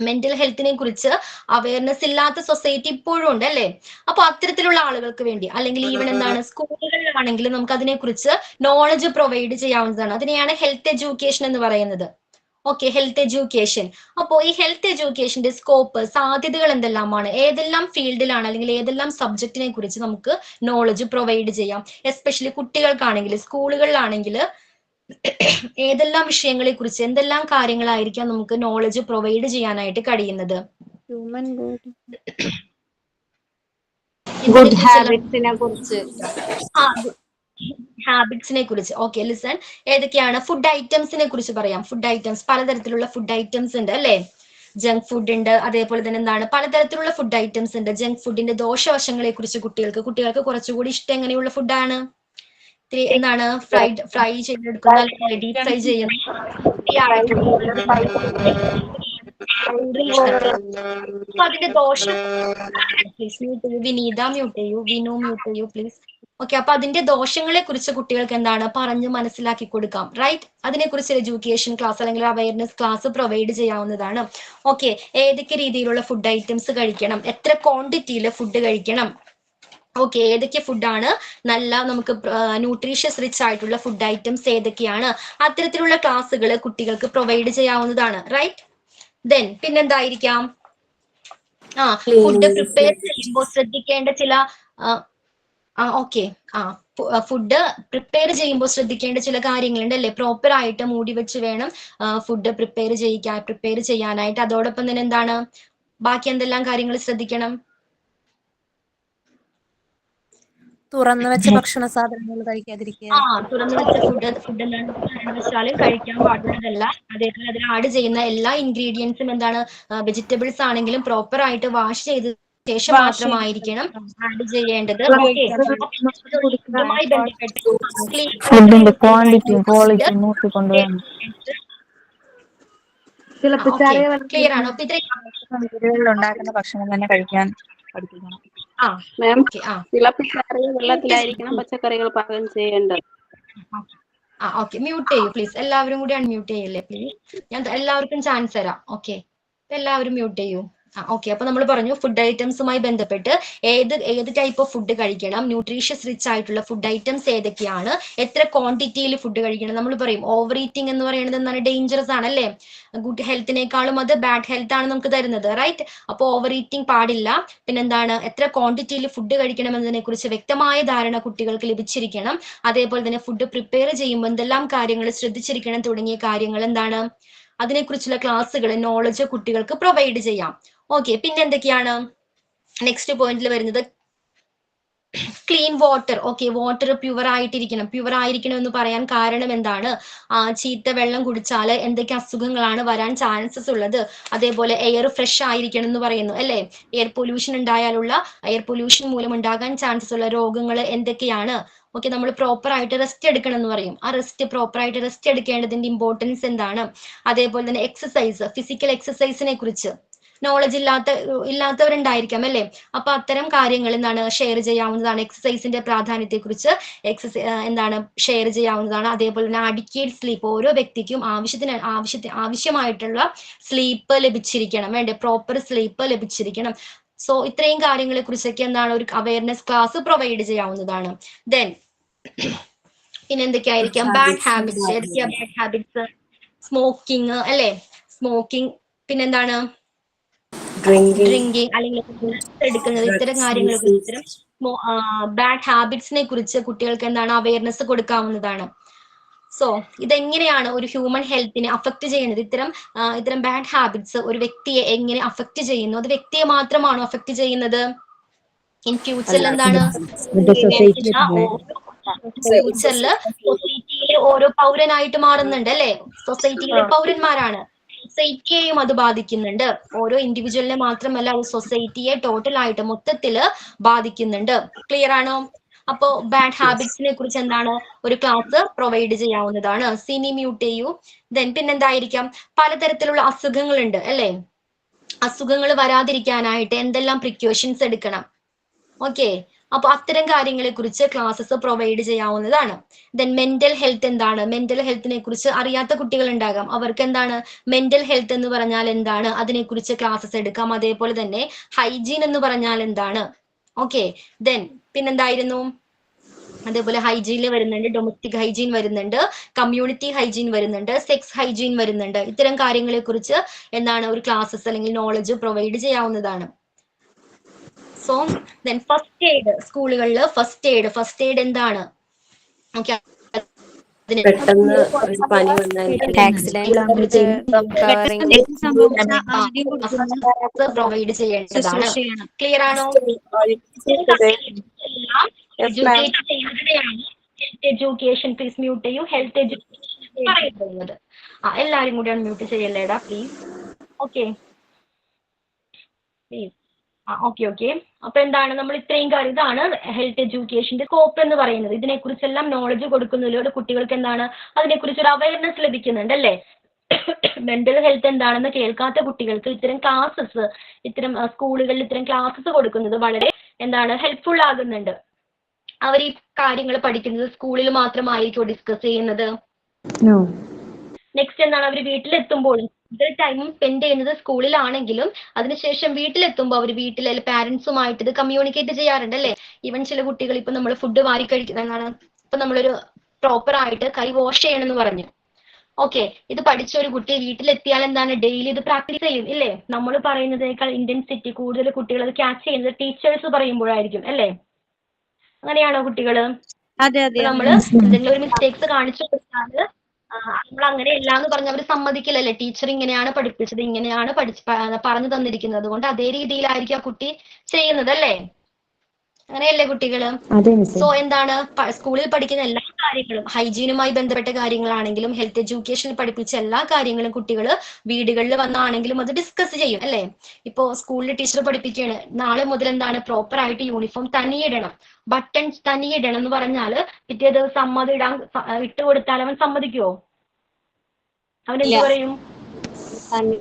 മെന്റൽ ഹെൽത്തിനെ കുറിച്ച് അവയർനെസ് ഇല്ലാത്ത സൊസൈറ്റി ഇപ്പോഴും ഉണ്ട് അല്ലെ. അപ്പൊ അത്തരത്തിലുള്ള ആളുകൾക്ക് വേണ്ടി അല്ലെങ്കിൽ ഈവൻ എന്താണ് സ്കൂളുകളിലാണെങ്കിൽ നമുക്ക് അതിനെക്കുറിച്ച് നോളജ് പ്രൊവൈഡ് ചെയ്യാവുന്നതാണ്. അതിനെയാണ് ഹെൽത്ത് എഡ്യൂക്കേഷൻ എന്ന് പറയുന്നത്. Health education. അപ്പോൾ ഈ ഹെൽത്ത് എഡ്യൂക്കേഷന്റെ സ്കോപ്പ്, സാധ്യതകൾ എന്തെല്ലാമാണ്, ഏതെല്ലാം ഫീൽഡിലാണ് അല്ലെങ്കിൽ ഏതെല്ലാം സബ്ജക്റ്റിനെ കുറിച്ച് നമുക്ക് നോളജ് പ്രൊവൈഡ് ചെയ്യാം. എസ്പെഷ്യലി കുട്ടികൾക്കാണെങ്കിൽ സ്കൂളുകളിലാണെങ്കിൽ ഏതെല്ലാം വിഷയങ്ങളെ കുറിച്ച് എന്തെല്ലാം കാര്യങ്ങളായിരിക്കാം നമുക്ക് നോളജ് പ്രൊവൈഡ് ചെയ്യാനായിട്ട് കഴിയുന്നത്.
ഗുഡ് ഹാബിറ്റ്സിനെ കുറിച്ച്.
ഹാബിറ്റ്സിനെ കുറിച്ച്. ലിസൺ. ഏതൊക്കെയാണ്? ഫുഡ് ഐറ്റംസിനെ കുറിച്ച് പറയാം. ഫുഡ് ഐറ്റംസ്, പലതരത്തിലുള്ള ഫുഡ് ഐറ്റംസ് ഉണ്ട് അല്ലെ. ജങ്ക് ഫുഡ് ഉണ്ട്, അതേപോലെ തന്നെ എന്താണ് പലതരത്തിലുള്ള ഫുഡ് ഐറ്റംസ് ഉണ്ട്. ജങ്ക് ഫുഡിന്റെ ദോഷവശങ്ങളെ കുറിച്ച് കുട്ടികൾക്ക് കുറച്ചുകൂടി ഇഷ്ടം എങ്ങനെയുള്ള ഫുഡാണ്? എന്താണ് ഫ്രൈ ചെയ്തെടുക്കുന്ന, ഡീപ് ഫ്രൈ ചെയ്യുന്ന അതിന്റെ ദോഷം. വിനീത മ്യൂട്ട് ചെയ്യൂ, വിനു മ്യൂട്ട് ചെയ്യൂ പ്ലീസ്. അപ്പൊ അതിന്റെ ദോഷങ്ങളെ കുറിച്ച് കുട്ടികൾക്ക് എന്താണ് പറഞ്ഞ് മനസ്സിലാക്കി കൊടുക്കാം. റൈറ്റ്. അതിനെക്കുറിച്ച് എഡ്യൂക്കേഷൻ ക്ലാസ് അല്ലെങ്കിൽ അവയർനെസ് ക്ലാസ് പ്രൊവൈഡ് ചെയ്യാവുന്നതാണ്. ഏതൊക്കെ രീതിയിലുള്ള ഫുഡ് ഐറ്റംസ് കഴിക്കണം, എത്ര ക്വാണ്ടിറ്റിയിൽ ഫുഡ് കഴിക്കണം, ഏതൊക്കെ ഫുഡാണ് നല്ല നമുക്ക് ന്യൂട്രീഷ്യസ് റിച്ച് ആയിട്ടുള്ള ഫുഡ് ഐറ്റംസ് ഏതൊക്കെയാണ്, അത്തരത്തിലുള്ള ക്ലാസ്സുകൾ കുട്ടികൾക്ക് പ്രൊവൈഡ് ചെയ്യാവുന്നതാണ്. റൈറ്റ്. ദെൻ പിന്നെന്തായിരിക്കാം? ഫുഡ് പ്രിപ്പയർ ചെയ്യുമ്പോൾ ശ്രദ്ധിക്കേണ്ട ചില ഫുഡ് പ്രിപ്പയർ ചെയ്യുമ്പോൾ ശ്രദ്ധിക്കേണ്ട ചില കാര്യങ്ങളുണ്ട് അല്ലെ. പ്രോപ്പർ ആയിട്ട് മൂടി വെച്ച് വേണം ഫുഡ് പ്രിപ്പയർ ചെയ്യാനായിട്ട്. അതോടൊപ്പം തന്നെ എന്താണ് ബാക്കി എന്തെല്ലാം കാര്യങ്ങൾ ശ്രദ്ധിക്കണം?
തുറന്നു വെച്ച ഭക്ഷണ സാധനങ്ങൾ കഴിക്കാതിരിക്കുക.
തുറന്നു വെച്ച ഫുഡ് എന്താണ് കാരണവശാലും കഴിക്കാൻ പാടുള്ളതല്ല. അതേപോലെ അതിൽ ആഡ് ചെയ്യുന്ന എല്ലാ ഇൻഗ്രീഡിയൻസും എന്താണ് വെജിറ്റബിൾസ് ആണെങ്കിലും പ്രോപ്പർ ആയിട്ട് വാഷ് ചെയ്ത് ശേഷം മാത്രമായിരിക്കണം ആഡ് ചെയ്യേണ്ടത്. ഇതുമായി ബന്ധപ്പെട്ട്
ഫുഡിന്റെ ക്വാണ്ടിറ്റിയും ക്വാളിറ്റിയും നോക്കിക്കൊണ്ടുവരണം.
ക്ലിയർ ആണോ? അപ്പൊ
വീടുകളിൽ ഉണ്ടാക്കുന്ന ഭക്ഷണം തന്നെ കഴിക്കാൻ പഠിപ്പിക്കണം.
തിളപ്പിച്ചാറിയ വെള്ളത്തിലായിരിക്കണം പച്ചക്കറികൾ പാകം ചെയ്യേണ്ടത്.
മ്യൂട്ട് ചെയ്യൂ പ്ലീസ്. എല്ലാവരും കൂടി അൺമ്യൂട്ട് ചെയ്യല്ലേ പ്ലീസ്. ഞാൻ എല്ലാവർക്കും ചാൻസ് തരാം. എല്ലാവരും മ്യൂട്ട് ചെയ്യൂ. അപ്പൊ നമ്മൾ പറഞ്ഞു ഫുഡ് ഐറ്റംസുമായി ബന്ധപ്പെട്ട് ഏത് ടൈപ്പ് ഓഫ് ഫുഡ് കഴിക്കണം, ന്യൂട്രീഷ്യസ് റിച്ച് ആയിട്ടുള്ള ഫുഡ് ഐറ്റംസ് ഏതൊക്കെയാണ്, എത്ര ക്വാണ്ടിറ്റിയിൽ ഫുഡ് കഴിക്കണം. നമ്മൾ പറയും ഓവർ ഈറ്റിംഗ് എന്ന് പറയുന്നത് എന്താണ് ഡേഞ്ചറസ് ആണ് അല്ലെ. ഗുഡ് ഹെൽത്തിനേക്കാളും അത് ബാഡ് ഹെൽത്ത് ആണ് നമുക്ക് തരുന്നത്. റൈറ്റ്. അപ്പോൾ ഓവർ ഈറ്റിംഗ് പാടില്ല. പിന്നെന്താണ് എത്ര ക്വാണ്ടിറ്റിയിൽ ഫുഡ് കഴിക്കണം എന്നതിനെ കുറിച്ച് വ്യക്തമായ ധാരണ കുട്ടികൾക്ക് ലഭിച്ചിരിക്കണം. അതേപോലെ തന്നെ ഫുഡ് പ്രിപ്പയർ ചെയ്യുമ്പോൾ എന്തെല്ലാം കാര്യങ്ങൾ ശ്രദ്ധിച്ചിരിക്കണം തുടങ്ങിയ കാര്യങ്ങൾ എന്താണ് അതിനെക്കുറിച്ചുള്ള ക്ലാസ്സുകൾ നോളജ് കുട്ടികൾക്ക് പ്രൊവൈഡ് ചെയ്യാം. പിന്നെ എന്തൊക്കെയാണ് നെക്സ്റ്റ് പോയിന്റിൽ വരുന്നത്? Clean water. വാട്ടർ പ്യുവർ ആയിരിക്കണം എന്ന് പറയാൻ കാരണം എന്താണ്? ചീത്ത വെള്ളം കുടിച്ചാൽ എന്തൊക്കെ അസുഖങ്ങളാണ് വരാൻ ചാൻസസ് ഉള്ളത്. അതേപോലെ എയർ ഫ്രഷ് ആയിരിക്കണം എന്ന് പറയുന്നു അല്ലെ. എയർ പൊല്യൂഷൻ മൂലം ഉണ്ടാകാൻ ചാൻസസ് ഉള്ള രോഗങ്ങൾ എന്തൊക്കെയാണ്? നമ്മൾ പ്രോപ്പർ ആയിട്ട് റെസ്റ്റ് എടുക്കണം എന്ന് പറയും. ആ പ്രോപ്പർ ആയിട്ട് റെസ്റ്റ് എടുക്കേണ്ടതിന്റെ ഇമ്പോർട്ടൻസ് എന്താണ്? അതേപോലെ തന്നെ എക്സസൈസ്, ഫിസിക്കൽ എക്സസൈസിനെ കുറിച്ച് നോളജ് ഇല്ലാത്തവരുണ്ടായിരിക്കാം അല്ലെ. അപ്പൊ അത്തരം കാര്യങ്ങൾ എന്താണ് ഷെയർ ചെയ്യാവുന്നതാണ്. എക്സസൈസിന്റെ പ്രാധാന്യത്തെ കുറിച്ച് ഷെയർ ചെയ്യാവുന്നതാണ്. അതേപോലെ തന്നെ അഡിക്വേറ്റ് സ്ലീപ്പ്, ഓരോ വ്യക്തിക്കും ആവശ്യമായിട്ടുള്ള സ്ലീപ്പ് ലഭിച്ചിരിക്കണം. പ്രോപ്പർ സ്ലീപ്പ് ലഭിച്ചിരിക്കണം. ഇത്രയും കാര്യങ്ങളെ കുറിച്ചൊക്കെ എന്താണ് ഒരു അവയർനെസ് ക്ലാസ് പ്രൊവൈഡ് ചെയ്യാവുന്നതാണ്. ദെൻ പിന്നെ എന്തൊക്കെയായിരിക്കാം? Bad habits. ഏതൊക്കെയാ ബാഡ് ഹാബിറ്റ്സ്? സ്മോക്കിംഗ് അല്ലെ. സ്മോക്കിംഗ്. പിന്നെന്താണ്? ഡ്രിങ്കിങ് അല്ലെങ്കിൽ എടുക്കുന്നത്. ഇത്തരം കാര്യങ്ങളെ കുറിച്ച് ബാഡ് ഹാബിറ്റ്സിനെ കുറിച്ച് കുട്ടികൾക്ക് എന്താണ് അവയർനെസ് കൊടുക്കാവുന്നതാണ്. സോ ഇതെങ്ങനെയാണ് ഒരു ഹ്യൂമൻ ഹെൽത്തിനെ അഫക്റ്റ് ചെയ്യുന്നത്? ഇത്തരം ബാഡ് ഹാബിറ്റ്സ് ഒരു വ്യക്തിയെ എങ്ങനെ അഫക്റ്റ് ചെയ്യുന്നു? അത് വ്യക്തിയെ മാത്രമാണോ അഫക്റ്റ് ചെയ്യുന്നത്? ഇൻ ഫ്യൂച്ചറിൽ എന്താണ് ഫ്യൂച്ചറില് സൊസൈറ്റിയിലെ ഓരോ പൗരനായിട്ട് മാറുന്നുണ്ട് അല്ലെ? സൊസൈറ്റിയിലെ പൗരന്മാരാണ്. സൊസൈറ്റിയെയും അത് ബാധിക്കുന്നുണ്ട്. ഓരോ ഇൻഡിവിജ്വലിനെ മാത്രമല്ല, അത് സൊസൈറ്റിയെ ടോട്ടലായിട്ട് മൊത്തത്തില് ബാധിക്കുന്നുണ്ട്. ക്ലിയർ ആണോ? അപ്പോ ബാഡ് ഹാബിറ്റ്സിനെ കുറിച്ച് എന്താണ് ഒരു ക്ലാസ് പ്രൊവൈഡ് ചെയ്യാവുന്നതാണ്. സിനി മ്യൂട്ട് ചെയ്യൂ. പിന്നെന്തായിരിക്കാം? പലതരത്തിലുള്ള അസുഖങ്ങളുണ്ട് അല്ലെ? അസുഖങ്ങൾ വരാതിരിക്കാനായിട്ട് എന്തെല്ലാം പ്രിക്കോഷൻസ് എടുക്കണം? ഓക്കെ, അപ്പൊ അത്തരം കാര്യങ്ങളെ കുറിച്ച് ക്ലാസ്സസ് പ്രൊവൈഡ് ചെയ്യാവുന്നതാണ്. മെന്റൽ ഹെൽത്ത് എന്താണ്? മെന്റൽ ഹെൽത്തിനെ കുറിച്ച് അറിയാത്ത കുട്ടികൾ ഉണ്ടാകാം. അവർക്ക് എന്താണ് മെന്റൽ ഹെൽത്ത് എന്ന് പറഞ്ഞാൽ എന്താണ്? അതിനെക്കുറിച്ച് ക്ലാസ്സസ് എടുക്കാം. അതേപോലെ തന്നെ ഹൈജീൻ എന്ന് പറഞ്ഞാൽ എന്താണ്? ഓക്കെ, പിന്നെന്തായിരുന്നു? അതേപോലെ ഹൈജീനിൽ വരുന്നുണ്ട്, ഡൊമസ്റ്റിക് ഹൈജീൻ വരുന്നുണ്ട്, കമ്മ്യൂണിറ്റി ഹൈജീൻ വരുന്നുണ്ട്, സെക്സ് ഹൈജീൻ വരുന്നുണ്ട്. ഇത്തരം കാര്യങ്ങളെ കുറിച്ച് എന്താണ് ഒരു ക്ലാസ്സസ് അല്ലെങ്കിൽ നോളജ് പ്രൊവൈഡ് ചെയ്യാവുന്നതാണ്. സോ ഫസ്റ്റ് എയ്ഡ് സ്കൂളുകളിൽ ഫസ്റ്റ് എയ്ഡ് എന്താണ്? ഓക്കെ,
പെട്ടെന്ന് ഒരു പനി വന്നാൽ
ആക്സിഡന്റ് കവറിങ്
പ്രൊവൈഡ് ചെയ്യേണ്ടതാണ്. ക്ലിയർ ആണോ? എഡ്യൂക്കേറ്റ് ചെയ്യുന്നതിനെയാണ് ഹെൽത്ത് എഡ്യൂക്കേഷൻ. പ്ലീസ് മ്യൂട്ട് ചെയ്യൂ. ഹെൽത്ത് എഡ്യൂക്കേഷൻ പറയുന്നത്. എല്ലാരും കൂടിയാണ് മ്യൂട്ട് ചെയ്യല്ലേടാ പ്ലീസ്. Okay please. ഓക്കെ. അപ്പൊ എന്താണ് നമ്മൾ ഇത്രയും കാര്യം, ഇതാണ് ഹെൽത്ത് എഡ്യൂക്കേഷന്റെ സ്കോപ്പ് എന്ന് പറയുന്നത്. ഇതിനെക്കുറിച്ചെല്ലാം നോളജ് കൊടുക്കുന്നതിലൂടെ കുട്ടികൾക്ക് എന്താണ് അതിനെക്കുറിച്ച് ഒരു അവയർനെസ് ലഭിക്കുന്നുണ്ട് അല്ലേ? മെന്റൽ ഹെൽത്ത് എന്താണെന്ന് കേൾക്കാത്ത കുട്ടികൾക്ക് ഇത്തരം ക്ലാസ്സസ്, ഇത്തരം സ്കൂളുകളിൽ ഇത്തരം ക്ലാസ്സസ് കൊടുക്കുന്നത് വളരെ എന്താണ് ഹെൽപ്ഫുൾ ആകുന്നുണ്ട്. അവർ ഈ കാര്യങ്ങൾ പഠിക്കുന്നത് സ്കൂളിൽ മാത്രമായിരിക്കും ഡിസ്കസ് ചെയ്യുന്നത്. നെക്സ്റ്റ് എന്താണ്, അവർ വീട്ടിലെത്തുമ്പോൾ കൂടുതൽ ടൈം സ്പെൻഡ് ചെയ്യുന്നത് സ്കൂളിലാണെങ്കിലും അതിനുശേഷം വീട്ടിലെത്തുമ്പോൾ അവർ വീട്ടിലെ പാരന്റ്സുമായിട്ട് ഇത് കമ്മ്യൂണിക്കേറ്റ് ചെയ്യാറുണ്ട് അല്ലേ? ഈവൻ ചില കുട്ടികൾ ഇപ്പൊ നമ്മൾ ഫുഡ് വാരി കഴിക്കുന്നതാണ്, ഇപ്പൊ നമ്മളൊരു പ്രോപ്പർ ആയിട്ട് കൈ വാഷ് ചെയ്യണമെന്ന് പറഞ്ഞു. ഓക്കെ, ഇത് പഠിച്ച ഒരു കുട്ടി വീട്ടിലെത്തിയാൽ എന്താണ് ഡെയിലി ഇത് പ്രാക്ടീസ് ചെയ്യും ഇല്ലേ? നമ്മൾ പറയുന്നതിനേക്കാൾ ഇന്റൻസിറ്റി കൂടുതൽ കുട്ടികൾ അത് ക്യാച്ച് ചെയ്യുന്നത് ടീച്ചേഴ്സ് പറയുമ്പോഴായിരിക്കും അല്ലേ? അങ്ങനെയാണോ കുട്ടികള്? നമ്മള് എന്തെങ്കിലും ഒരു മിസ്റ്റേക്സ് കാണിച്ചു കൊടുത്താല് നമ്മൾ അങ്ങനെയല്ല എന്ന് പറഞ്ഞ് അവർ സമ്മതിക്കില്ലല്ലേ? ടീച്ചർ ഇങ്ങനെയാണ് പഠിപ്പിച്ചത്, ഇങ്ങനെയാണ് പറഞ്ഞു തന്നിരിക്കുന്നത്, അതുകൊണ്ട് അതേ രീതിയിലായിരിക്കും ആ കുട്ടി ചെയ്യുന്നത് അല്ലേ? അങ്ങനെയല്ലേ കുട്ടികള്? സോ എന്താണ് സ്കൂളിൽ പഠിക്കുന്ന എല്ലാ കാര്യങ്ങളും, ഹൈജീനുമായി ബന്ധപ്പെട്ട കാര്യങ്ങളാണെങ്കിലും ഹെൽത്ത് എഡ്യൂക്കേഷനിൽ പഠിപ്പിച്ച എല്ലാ കാര്യങ്ങളും കുട്ടികൾ വീടുകളിൽ വന്നാണെങ്കിലും അത് ഡിസ്കസ് ചെയ്യും അല്ലേ? ഇപ്പോ സ്കൂളിൽ ടീച്ചർ പഠിപ്പിക്കുകയാണ്, നാളെ മുതൽ എന്താണ് പ്രോപ്പർ ആയിട്ട് യൂണിഫോം തനിയിടണം, ബട്ടൺസ് തനിയിടണം എന്ന് പറഞ്ഞാല് പിറ്റേ ദിവസം അത് ഇട്ട് കൊടുത്താൽ അവൻ സമ്മതിക്കുവോ? അവൻ എന്ത് പറയും?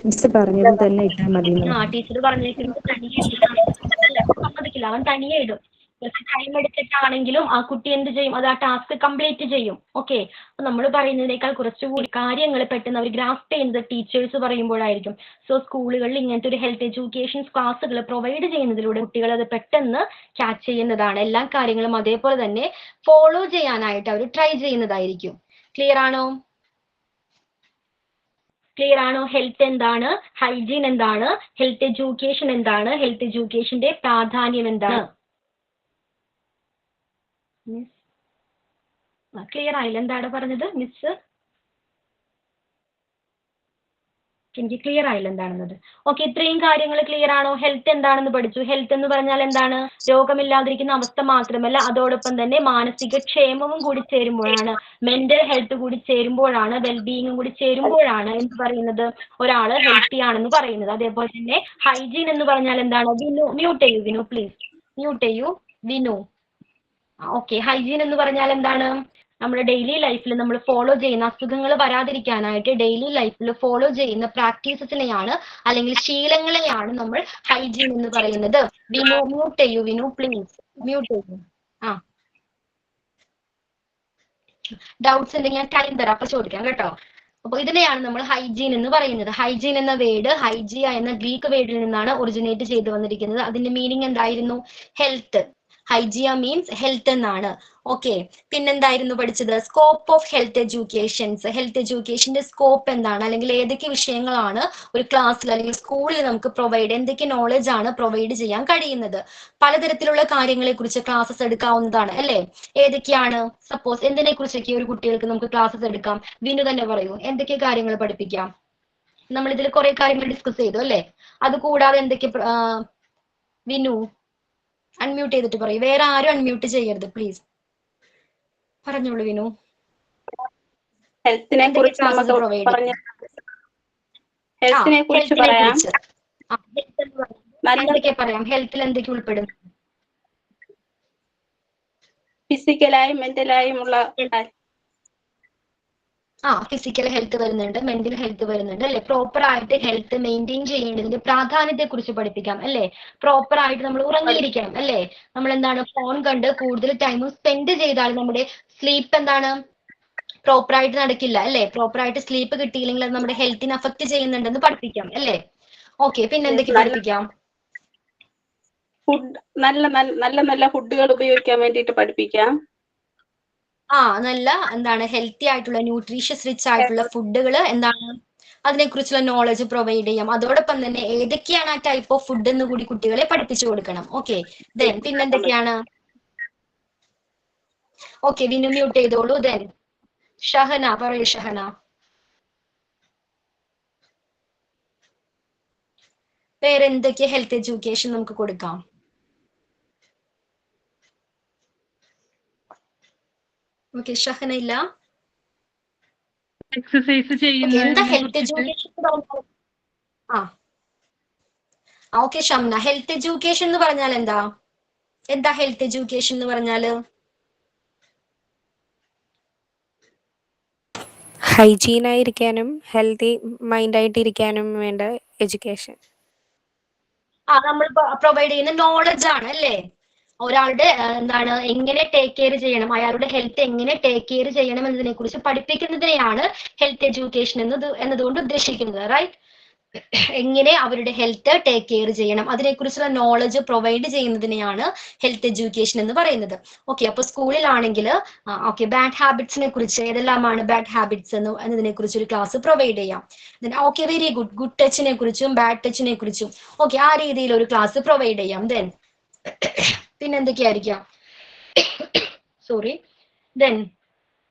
ടീച്ചർ പറഞ്ഞത് തന്നെ ഇട്ടാൽ മതി.
ടീച്ചർ പറഞ്ഞേക്കുന്നത് തനിയെ സമ്മതിക്കില്ല, അവൻ തനിയെ ഇടും. ടൈം എടുത്തിട്ടാണെങ്കിലും ആ കുട്ടി എന്ത് ചെയ്യും? അത് ആ ടാസ്ക് കംപ്ലീറ്റ് ചെയ്യും. ഓക്കെ, അപ്പൊ നമ്മൾ പറയുന്നതിനേക്കാൾ കുറച്ചുകൂടി കാര്യങ്ങൾ പെട്ടെന്ന് അവർ ഗ്രാസ്പ് ചെയ്യുന്നത് ടീച്ചേഴ്സ് പറയുമ്പോഴായിരിക്കും. സോ സ്കൂളുകളിൽ ഇങ്ങനത്തെ ഒരു ഹെൽത്ത് എഡ്യൂക്കേഷൻ ക്ലാസ്സുകൾ പ്രൊവൈഡ് ചെയ്യുന്നതിലൂടെ കുട്ടികൾ അത് പെട്ടെന്ന് ക്യാച്ച് ചെയ്യുന്നതാണ്. എല്ലാ കാര്യങ്ങളും അതേപോലെ തന്നെ ഫോളോ ചെയ്യാനായിട്ട് അവർ ട്രൈ ചെയ്യുന്നതായിരിക്കും. ക്ലിയർ ആണോ? ഹെൽത്ത് എന്താണ്? ഹൈജീൻ എന്താണ്? ഹെൽത്ത് എഡ്യൂക്കേഷൻ എന്താണ്? ഹെൽത്ത് എഡ്യൂക്കേഷന്റെ പ്രാധാന്യം എന്താണ്? ക്ലിയർ ആയില്ല? എന്താണ് പറഞ്ഞത് മിസ്? എനിക്ക് ക്ലിയർ ആയില്ല എന്താണെന്നത്. ഓക്കെ, ഇത്രയും കാര്യങ്ങൾ ക്ലിയർ ആണോ? ഹെൽത്ത് എന്താണെന്ന് പഠിച്ചു. ഹെൽത്ത് എന്ന് പറഞ്ഞാൽ എന്താണ്? രോഗമില്ലാതിരിക്കുന്ന അവസ്ഥ മാത്രമല്ല, അതോടൊപ്പം തന്നെ മാനസിക ക്ഷേമവും കൂടി ചേരുമ്പോഴാണ്, മെന്റൽ ഹെൽത്ത് കൂടി ചേരുമ്പോഴാണ്, വെൽബീയിങ്ങും കൂടി ചേരുമ്പോഴാണ് എന്ത് പറയുന്നത്? ഒരാള് ഹെൽത്തി ആണെന്ന് പറയുന്നത്. അതേപോലെ തന്നെ ഹൈജീൻ എന്ന് പറഞ്ഞാൽ എന്താണ്? വിനു മ്യൂട്ട് ചെയ്യൂ. വിനു പ്ലീസ് മ്യൂട്ട് ചെയ്യൂ. വിനു. ഓക്കെ, ഹൈജീൻ എന്ന് പറഞ്ഞാൽ എന്താണ്? നമ്മുടെ ഡെയിലി ലൈഫിൽ നമ്മൾ ഫോളോ ചെയ്യുന്ന, അസുഖങ്ങൾ വരാതിരിക്കാനായിട്ട് ഡെയിലി ലൈഫിൽ ഫോളോ ചെയ്യുന്ന പ്രാക്ടീസസിനെയാണ് അല്ലെങ്കിൽ ശീലങ്ങളെയാണ് നമ്മൾ ഹൈജീൻ എന്ന് പറയുന്നത്. വിനു മ്യൂട്ട് ചെയ്യൂ. വിനു പ്ലീസ് മ്യൂട്ട് ചെയ്യൂ. ഡൗട്ട്സ് ഉണ്ടെങ്കിൽ ഞാൻ ടൈം തരാം, അപ്പൊ ചോദിക്കാം കേട്ടോ. അപ്പൊ ഇതിനെയാണ് നമ്മൾ ഹൈജീൻ എന്ന് പറയുന്നത്. ഹൈജീൻ എന്ന വേർഡ് ഹൈജിയ എന്ന ഗ്രീക്ക് വേർഡിൽ നിന്നാണ് ഒറിജിനേറ്റ് ചെയ്തു വന്നിരിക്കുന്നത്. അതിന്റെ മീനിങ് എന്തായിരുന്നു? ഹെൽത്ത്. ഹൈജിയ മീൻസ് ഹെൽത്ത് എന്നാണ്. ഓക്കെ, പിന്നെന്തായിരുന്നു പഠിച്ചത്? Scope of health educations. Health എഡ്യൂക്കേഷന്റെ സ്കോപ്പ് എന്താണ്, അല്ലെങ്കിൽ ഏതൊക്കെ വിഷയങ്ങളാണ് ഒരു ക്ലാസ്സിൽ അല്ലെങ്കിൽ സ്കൂളിൽ നമുക്ക് എന്തൊക്കെ നോളജ് ആണ് പ്രൊവൈഡ് ചെയ്യാൻ കഴിയുന്നത്? പലതരത്തിലുള്ള കാര്യങ്ങളെ കുറിച്ച് ക്ലാസ്സസ് എടുക്കാവുന്നതാണ് അല്ലേ? ഏതൊക്കെയാണ്? സപ്പോസ് എന്തിനെ കുറിച്ചൊക്കെ ഒരു കുട്ടികൾക്ക് നമുക്ക് ക്ലാസ്സസ് എടുക്കാം? വിനു തന്നെ പറയൂ, എന്തൊക്കെ കാര്യങ്ങൾ പഠിപ്പിക്കാം? നമ്മൾ ഇതിൽ കുറെ കാര്യങ്ങൾ ഡിസ്കസ് ചെയ്തു അല്ലേ? അത് കൂടാതെ എന്തൊക്കെ വിനു അൺമ്യൂട്ട് ചെയ്തിട്ട് പറയൂ. വേറെ ആരും അൺമ്യൂട്ട് ചെയ്യരുത് പ്ലീസ്. പറഞ്ഞോളൂ വിനു.
ഹെൽത്തിനെ
എന്തൊക്കെ
കുറിച്ച്
ക്ലാസ്സസ്
നമുക്ക്
പ്രൊവൈഡ്
പറഞ്ഞ
ആ
ഹെൽത്തിനെ കുറിച്ച്
ഹെൽത്തിനെ
പറയാം.
കുറിച്ച്
നല്ല
എന്തൊക്കെ പറയാം? ഹെൽത്തിൽ എന്തൊക്കെ ഉൾപ്പെടും?
ഫിസിക്കലായും മെന്റലായുമുള്ള
ഫിസിക്കൽ ഹെൽത്ത് വരുന്നുണ്ട്, മെന്റൽ ഹെൽത്ത് വരുന്നുണ്ട് അല്ലെ? പ്രോപ്പർ ആയിട്ട് ഹെൽത്ത് മെയിൻറ്റെയിൻ ചെയ്യേണ്ടതിന്റെ പ്രാധാന്യത്തെ കുറിച്ച് പഠിപ്പിക്കാം അല്ലെ? പ്രോപ്പർ ആയിട്ട് നമ്മൾ ഉറങ്ങിയിരിക്കണം അല്ലെ? നമ്മൾ എന്താണ് ഫോൺ കണ്ട് കൂടുതൽ ടൈം സ്പെൻഡ് ചെയ്താൽ നമ്മുടെ സ്ലീപ്പ് എന്താണ് പ്രോപ്പർ ആയിട്ട് നടക്കില്ല അല്ലെ? പ്രോപ്പർ ആയിട്ട് സ്ലീപ്പ് കിട്ടിയില്ലെങ്കിൽ അത് നമ്മുടെ ഹെൽത്തിനെ അഫക്ട് ചെയ്യുന്നുണ്ടെന്ന് പഠിപ്പിക്കാം അല്ലെ? ഓക്കെ, പിന്നെ എന്തൊക്കെ പഠിപ്പിക്കാം?
ഫുഡ് നല്ല ഫുഡുകൾ ഉപയോഗിക്കാൻ വേണ്ടിയിട്ട് പഠിപ്പിക്കാം.
നല്ല എന്താണ് ഹെൽത്തി ആയിട്ടുള്ള ന്യൂട്രീഷ്യസ് റിച്ച് ആയിട്ടുള്ള ഫുഡുകൾ എന്താണ് അതിനെക്കുറിച്ചുള്ള നോളജ് പ്രൊവൈഡ് ചെയ്യാം. അതോടൊപ്പം തന്നെ ഏതൊക്കെയാണ് ആ ടൈപ്പ് ഓഫ് ഫുഡ് എന്ന് കൂടി കുട്ടികളെ പഠിപ്പിച്ചു കൊടുക്കണം. ഓക്കെ, ദെൻ പിന്നെന്തൊക്കെയാണ്? ഓക്കെ, വിനു മ്യൂട്ട് ചെയ്തോളൂ. ദെൻ ഷഹന പറയൂ. ഷഹന, വേറെ എന്തൊക്കെ ഹെൽത്ത് എഡ്യൂക്കേഷൻ നമുക്ക് കൊടുക്കാം? ഓക്കെ, ഷഹന ഇല്ല.
എക്സസൈസ്
എന്താ health education? Okay Shamna, health education എന്ന് പറഞ്ഞാൽ എന്താ ഹെൽത്ത് എഡ്യൂക്കേഷൻ എന്ന് പറഞ്ഞാല്?
ഹൈജീൻ ആയിരിക്കാനും ഹെൽത്തി മൈൻഡായിട്ടിരിക്കാനും വേണ്ട എഡ്യൂക്കേഷൻ.
നമ്മൾ പ്രൊവൈഡ് ചെയ്യുന്ന നോളജ് ആണ് അല്ലേ? ഒരാളുടെ എന്താണ് എങ്ങനെ ടേക്ക് കെയർ ചെയ്യണം, അയാളുടെ ഹെൽത്ത് എങ്ങനെ ടേക്ക് കെയർ ചെയ്യണം എന്നതിനെ കുറിച്ച് പഠിപ്പിക്കുന്നതിനെയാണ് ഹെൽത്ത് എഡ്യൂക്കേഷൻ എന്നതുകൊണ്ട് ഉദ്ദേശിക്കുന്നത്. റൈറ്റ്? എങ്ങനെ അവരുടെ ഹെൽത്ത് ടേക്ക് കെയർ ചെയ്യണം അതിനെക്കുറിച്ചുള്ള നോളജ് പ്രൊവൈഡ് ചെയ്യുന്നതിനെയാണ് ഹെൽത്ത് എഡ്യൂക്കേഷൻ എന്ന് പറയുന്നത്. ഓക്കെ, അപ്പൊ സ്കൂളിലാണെങ്കിൽ ഓക്കെ ബാഡ് ഹാബിറ്റ്സിനെ കുറിച്ച് ഏതെല്ലാമാണ് ബാഡ് ഹാബിറ്റ്സ് എന്നതിനെ കുറിച്ച് ഒരു ക്ലാസ് പ്രൊവൈഡ് ചെയ്യാം. Okay, very good. ഗുഡ് ടച്ചിനെ കുറിച്ചും ബാഡ് ടച്ചിനെ കുറിച്ചും ഓക്കെ ആ രീതിയിൽ ഒരു ക്ലാസ് പ്രൊവൈഡ് ചെയ്യാം. ദെൻ പിന്നെന്തൊക്കെയായിരിക്കാം? സോറി. ദെൻ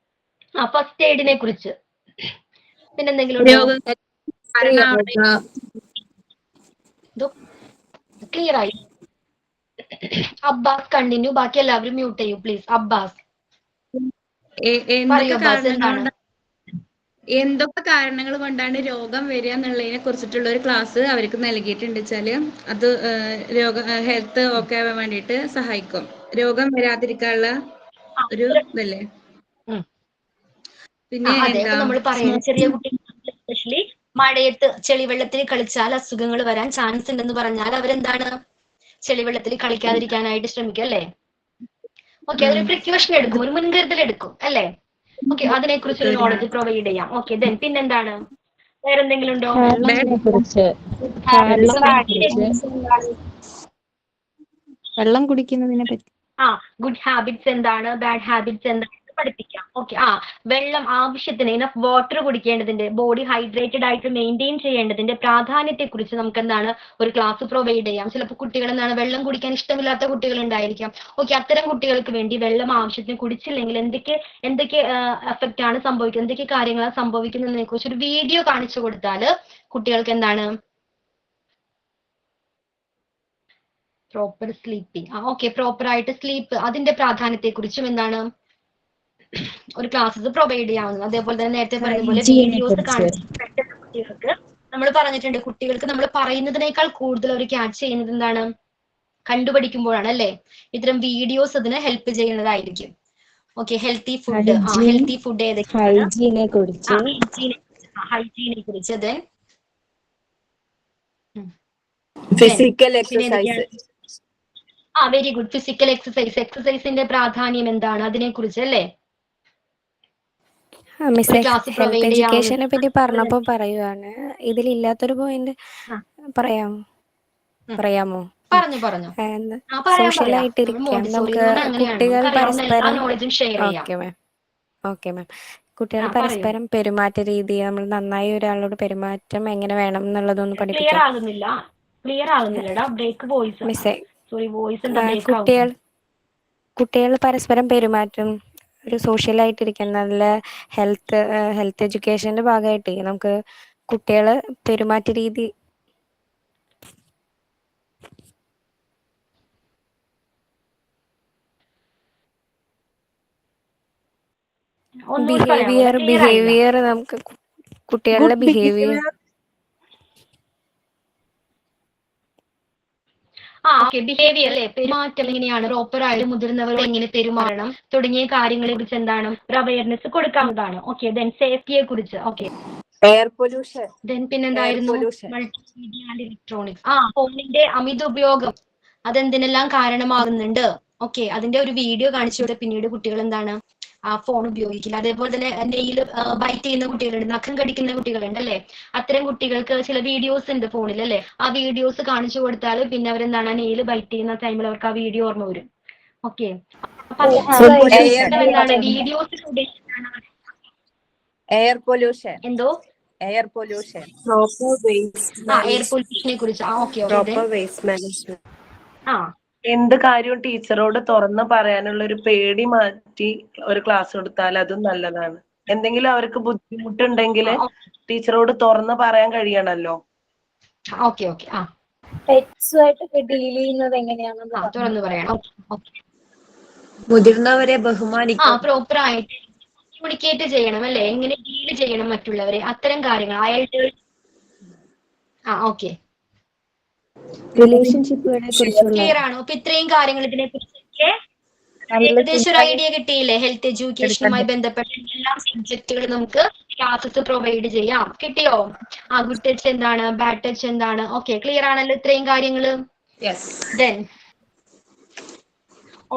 ഫസ്റ്റ് എയ്ഡിനെ കുറിച്ച് പിന്നെന്തെങ്കിലും ഉണ്ടോ? ക്ലിയർ ആയി? അബ്ബാസ് കണ്ടിന്യൂ, ബാക്കി എല്ലാവരും മ്യൂട്ട് ചെയ്യൂ പ്ലീസ്. അബ്ബാസ് പറയൂ. അബ്ബാസ് എന്താണ്?
എന്തൊക്കെ കാരണങ്ങൾ കൊണ്ടാണ് രോഗം വരിക എന്നുള്ളതിനെ കുറിച്ചിട്ടുള്ള ഒരു ക്ലാസ് അവർക്ക് നൽകിയിട്ടുണ്ട് വെച്ചാല് അത് ഹെൽത്ത് ഒക്കെ ആവാൻ വേണ്ടിയിട്ട് സഹായിക്കും. രോഗം വരാതിരിക്കാനുള്ള ഒരു ഇതല്ലേ. പിന്നെ
അതെ, അപ്പൊ നമ്മൾ പറയുന്നത് ചെറിയ കുട്ടികൾ എസ്പെഷ്യലി മഴയത്ത് ചെളിവെള്ളത്തിൽ കളിച്ചാൽ അസുഖങ്ങൾ വരാൻ ചാൻസ് ഉണ്ടെന്ന് പറഞ്ഞാൽ അവരെന്താണ് ചെളിവെള്ളത്തിൽ കളിക്കാതിരിക്കാനായിട്ട് ശ്രമിക്കും അല്ലേ? ഓക്കെ, അതൊരു പ്രിക്കോഷൻ എടുക്കും, ഒരു മുൻകരുതൽ എടുക്കും അല്ലേ? ഓക്കെ, അതിനെ കുറിച്ചൊരു നോളജ് പ്രൊവൈഡ് ചെയ്യാം. ഓക്കെ, ദെൻ പിന്നെന്താണ്? വേറെന്തെങ്കിലും ഉണ്ടോ?
വെള്ളം കുടിക്കുന്നതിനെ പറ്റി.
ഗുഡ് ഹാബിറ്റ്സ് എന്താണ്, ബാഡ് ഹാബിറ്റ്സ് എന്താണ് പഠിപ്പിക്കാം. ഓക്കെ, വെള്ളം ആവശ്യത്തിന് ഇനഫ് വാട്ടർ കുടിക്കേണ്ടതിന്റെ, ബോഡി ഹൈഡ്രേറ്റഡ് ആയിട്ട് മെയിൻറ്റെയിൻ ചെയ്യേണ്ടതിന്റെ പ്രാധാന്യത്തെ കുറിച്ച് നമുക്ക് എന്താണ് ഒരു ക്ലാസ് പ്രൊവൈഡ് ചെയ്യാം. ചിലപ്പോൾ കുട്ടികൾ എന്താണ് വെള്ളം കുടിക്കാൻ ഇഷ്ടമില്ലാത്ത കുട്ടികൾ ഉണ്ടായിരിക്കാം. ഓക്കെ, അത്തരം കുട്ടികൾക്ക് വേണ്ടി വെള്ളം ആവശ്യത്തിന് കുടിച്ചില്ലെങ്കിൽ എന്തൊക്കെ എഫക്റ്റ് ആണ് സംഭവിക്കുന്നത്, എന്തൊക്കെ കാര്യങ്ങളാണ് സംഭവിക്കുന്നതിനെ കുറിച്ച് ഒരു വീഡിയോ കാണിച്ചു കൊടുത്താൽ കുട്ടികൾക്ക് എന്താണ് പ്രോപ്പർ സ്ലീപ്പിംഗ്. ഓക്കെ, പ്രോപ്പർ ആയിട്ട് സ്ലീപ്പ് അതിന്റെ പ്രാധാന്യത്തെ കുറിച്ചും എന്താണ് ഒരു ക്ലാസ്സസ് പ്രൊവൈഡ് ചെയ്യാവുന്നത്. അതേപോലെ തന്നെ നേരത്തെ പറഞ്ഞ പോലെ വീഡിയോസ് കാണിച്ച് കുട്ടികൾക്ക് നമ്മൾ പറഞ്ഞിട്ടുണ്ട്, കുട്ടികൾക്ക് നമ്മൾ പറയുന്നതിനേക്കാൾ കൂടുതൽ അവർ ക്യാച്ച് ചെയ്യുന്നത് എന്താണ് കണ്ടുപഠിക്കുമ്പോഴാണ് അല്ലെ? ഇത്തരം വീഡിയോസ് അതിന് ഹെൽപ്പ് ചെയ്യുന്നതായിരിക്കും. Okay, healthy food. Healthy food ഏതൊക്കെയാണ്? ഹൈജീനെ കുറിച്ച്.
Physical exercise.
Very good. Physical എക്സസൈസിന്റെ പ്രാധാന്യം എന്താണ് അതിനെ കുറിച്ച് അല്ലേ?
ഹെൽത്ത് എഡ്യൂക്കേഷനെ പറ്റി പറഞ്ഞപ്പോ പറയുവാണ്, ഇതിലില്ലാത്തൊരു പോയിന്റ് പറയാമോ?
പറഞ്ഞു ആ പറയാം
സോഷ്യലായിട്ടിരിക്കാൻ
മോണ്ടിസോറി
നമുക്ക്
എന്ന് പറഞ്ഞാൽ അങ്ങനെയാണ്
കുട്ടികൾ
നമുക്ക് അറിയാവുന്ന എല്ലാ
പരസ്പരം
നോളജും ഷെയർ ചെയ്യാം.
ഓക്കെ മാം കുട്ടികൾ
പറയൂ.
പരസ്പരം പെരുമാറ്റ രീതി നമ്മൾ നന്നായി ഒരാളോട് പെരുമാറ്റം എങ്ങനെ വേണം എന്നുള്ളതൊന്ന്
ക്ലിയർ
പഠിപ്പിക്കാം.
ആകുന്നില്ലടാ ബ്രേക്ക് വോയിസ്.
മിസ്സേ
സോറി വോയിസ് എന്താ ബ്രേക്ക് ആവും.
കുട്ടികൾ പരസ്പരം പെരുമാറ്റം ഒരു സോഷ്യലായിട്ടിരിക്കാൻ നല്ല ഹെൽത്ത് എഡ്യൂക്കേഷന്റെ ഭാഗമായിട്ട് നമുക്ക് കുട്ടികള് പെരുമാറ്റ രീതി ബിഹേവിയർ നമുക്ക് കുട്ടികളുടെ ബിഹേവിയർ
ബിഹേവിയർ അല്ലെ, പെരുമാറ്റം എങ്ങനെയാണ്, പ്രോപ്പർ ആയിട്ട് മുതിർന്നവരോട് എങ്ങനെ പെരുമാറണം തുടങ്ങിയ കാര്യങ്ങളെ കുറിച്ച് എന്താണ് ഒരു അവയർനെസ് കൊടുക്കാവുന്നതാണ്. ഓക്കെ, ദെൻ സേഫ്റ്റിയെ കുറിച്ച്. ഓക്കെ,
എയർ പൊല്യൂഷൻ,
ദെൻ പിന്നെന്തായിരുന്നു മൾട്ടിമീഡിയ ആൻഡ് ഇലക്ട്രോണിക്സ്. ഫോണിന്റെ അമിത ഉപയോഗം അതെന്തിനെല്ലാം കാരണമാകുന്നുണ്ട്. ഓക്കെ, അതിന്റെ ഒരു വീഡിയോ കാണിച്ചുകൂടെ പിന്നീട് കുട്ടികൾ എന്താണ് ആ ഫോൺ ഉപയോഗിക്കില്ല. അതേപോലെ തന്നെ നെയിൽ ബൈറ്റ് ചെയ്യുന്ന കുട്ടികളുണ്ട്, നഖം കടിക്കുന്ന കുട്ടികളുണ്ട് അല്ലെ. അത്തരം കുട്ടികൾക്ക് ചില വീഡിയോസ് ഉണ്ട് ഫോണിൽ അല്ലെ. ആ വീഡിയോസ് കാണിച്ചു കൊടുത്താൽ പിന്നെ അവരെന്താണ് നെയിൽ ബൈറ്റ് ചെയ്യുന്ന ടൈമിൽ അവർക്ക് ആ വീഡിയോ ഓർമ്മ വരും. ഓക്കെ, എന്താണ് വീഡിയോസിലൂടെ
എയർ പൊല്യൂഷൻ,
എന്തോ
എയർ പൊല്യൂഷനെ
കുറിച്ച്.
എന്ത് കാര്യവും ടീച്ചറോട് തുറന്ന് പറയാനുള്ള ഒരു പേടി മാറ്റി ഒരു ക്ലാസ് കൊടുത്താൽ അതും നല്ലതാണ്. എന്തെങ്കിലും അവർക്ക് ബുദ്ധിമുട്ടുണ്ടെങ്കിൽ ടീച്ചറോട് തുറന്ന് പറയാൻ കഴിയണല്ലോ.
പെറ്റ്സുമായിട്ടൊക്കെ ഡീൽ ചെയ്യുന്നത് എങ്ങനെയാണെന്ന്
തുറന്നു പറയണം.
മുതിർന്നവരെ ബഹുമാനിക്കണം,
പ്രോപ്പർ ആയിട്ട് കമ്മ്യൂണിക്കേറ്റ് ചെയ്യണം അല്ലെ, എങ്ങനെ ഡീൽ ചെയ്യണം മറ്റുള്ളവരെ, അത്തരം കാര്യങ്ങൾ ആയിട്ട്. ഓക്കെ,
റിലേഷൻഷിപ്പുകളെ കുറിച്ചുള്ള
ക്ലിയർ ആണോ? അപ്പൊ ഇത്രയും കാര്യങ്ങൾ ഇതിനെ കുറിച്ചൊക്കെ ഏകദേശം ഒരു ഐഡിയ കിട്ടിയില്ലേ? ഹെൽത്ത് എഡ്യൂക്കേഷനുമായി ബന്ധപ്പെട്ട എല്ലാ സബ്ജക്റ്റുകളും നമുക്ക് ക്ലാസ്സസ് പ്രൊവൈഡ് ചെയ്യാം. കിട്ടിയോ? ഗുഡ് ടച്ച് എന്താണ്, ബാഡ് ടച്ച് എന്താണ്? ഓക്കെ, ക്ലിയർ ആണല്ലോ ഇത്രയും കാര്യങ്ങള്. ദെൻ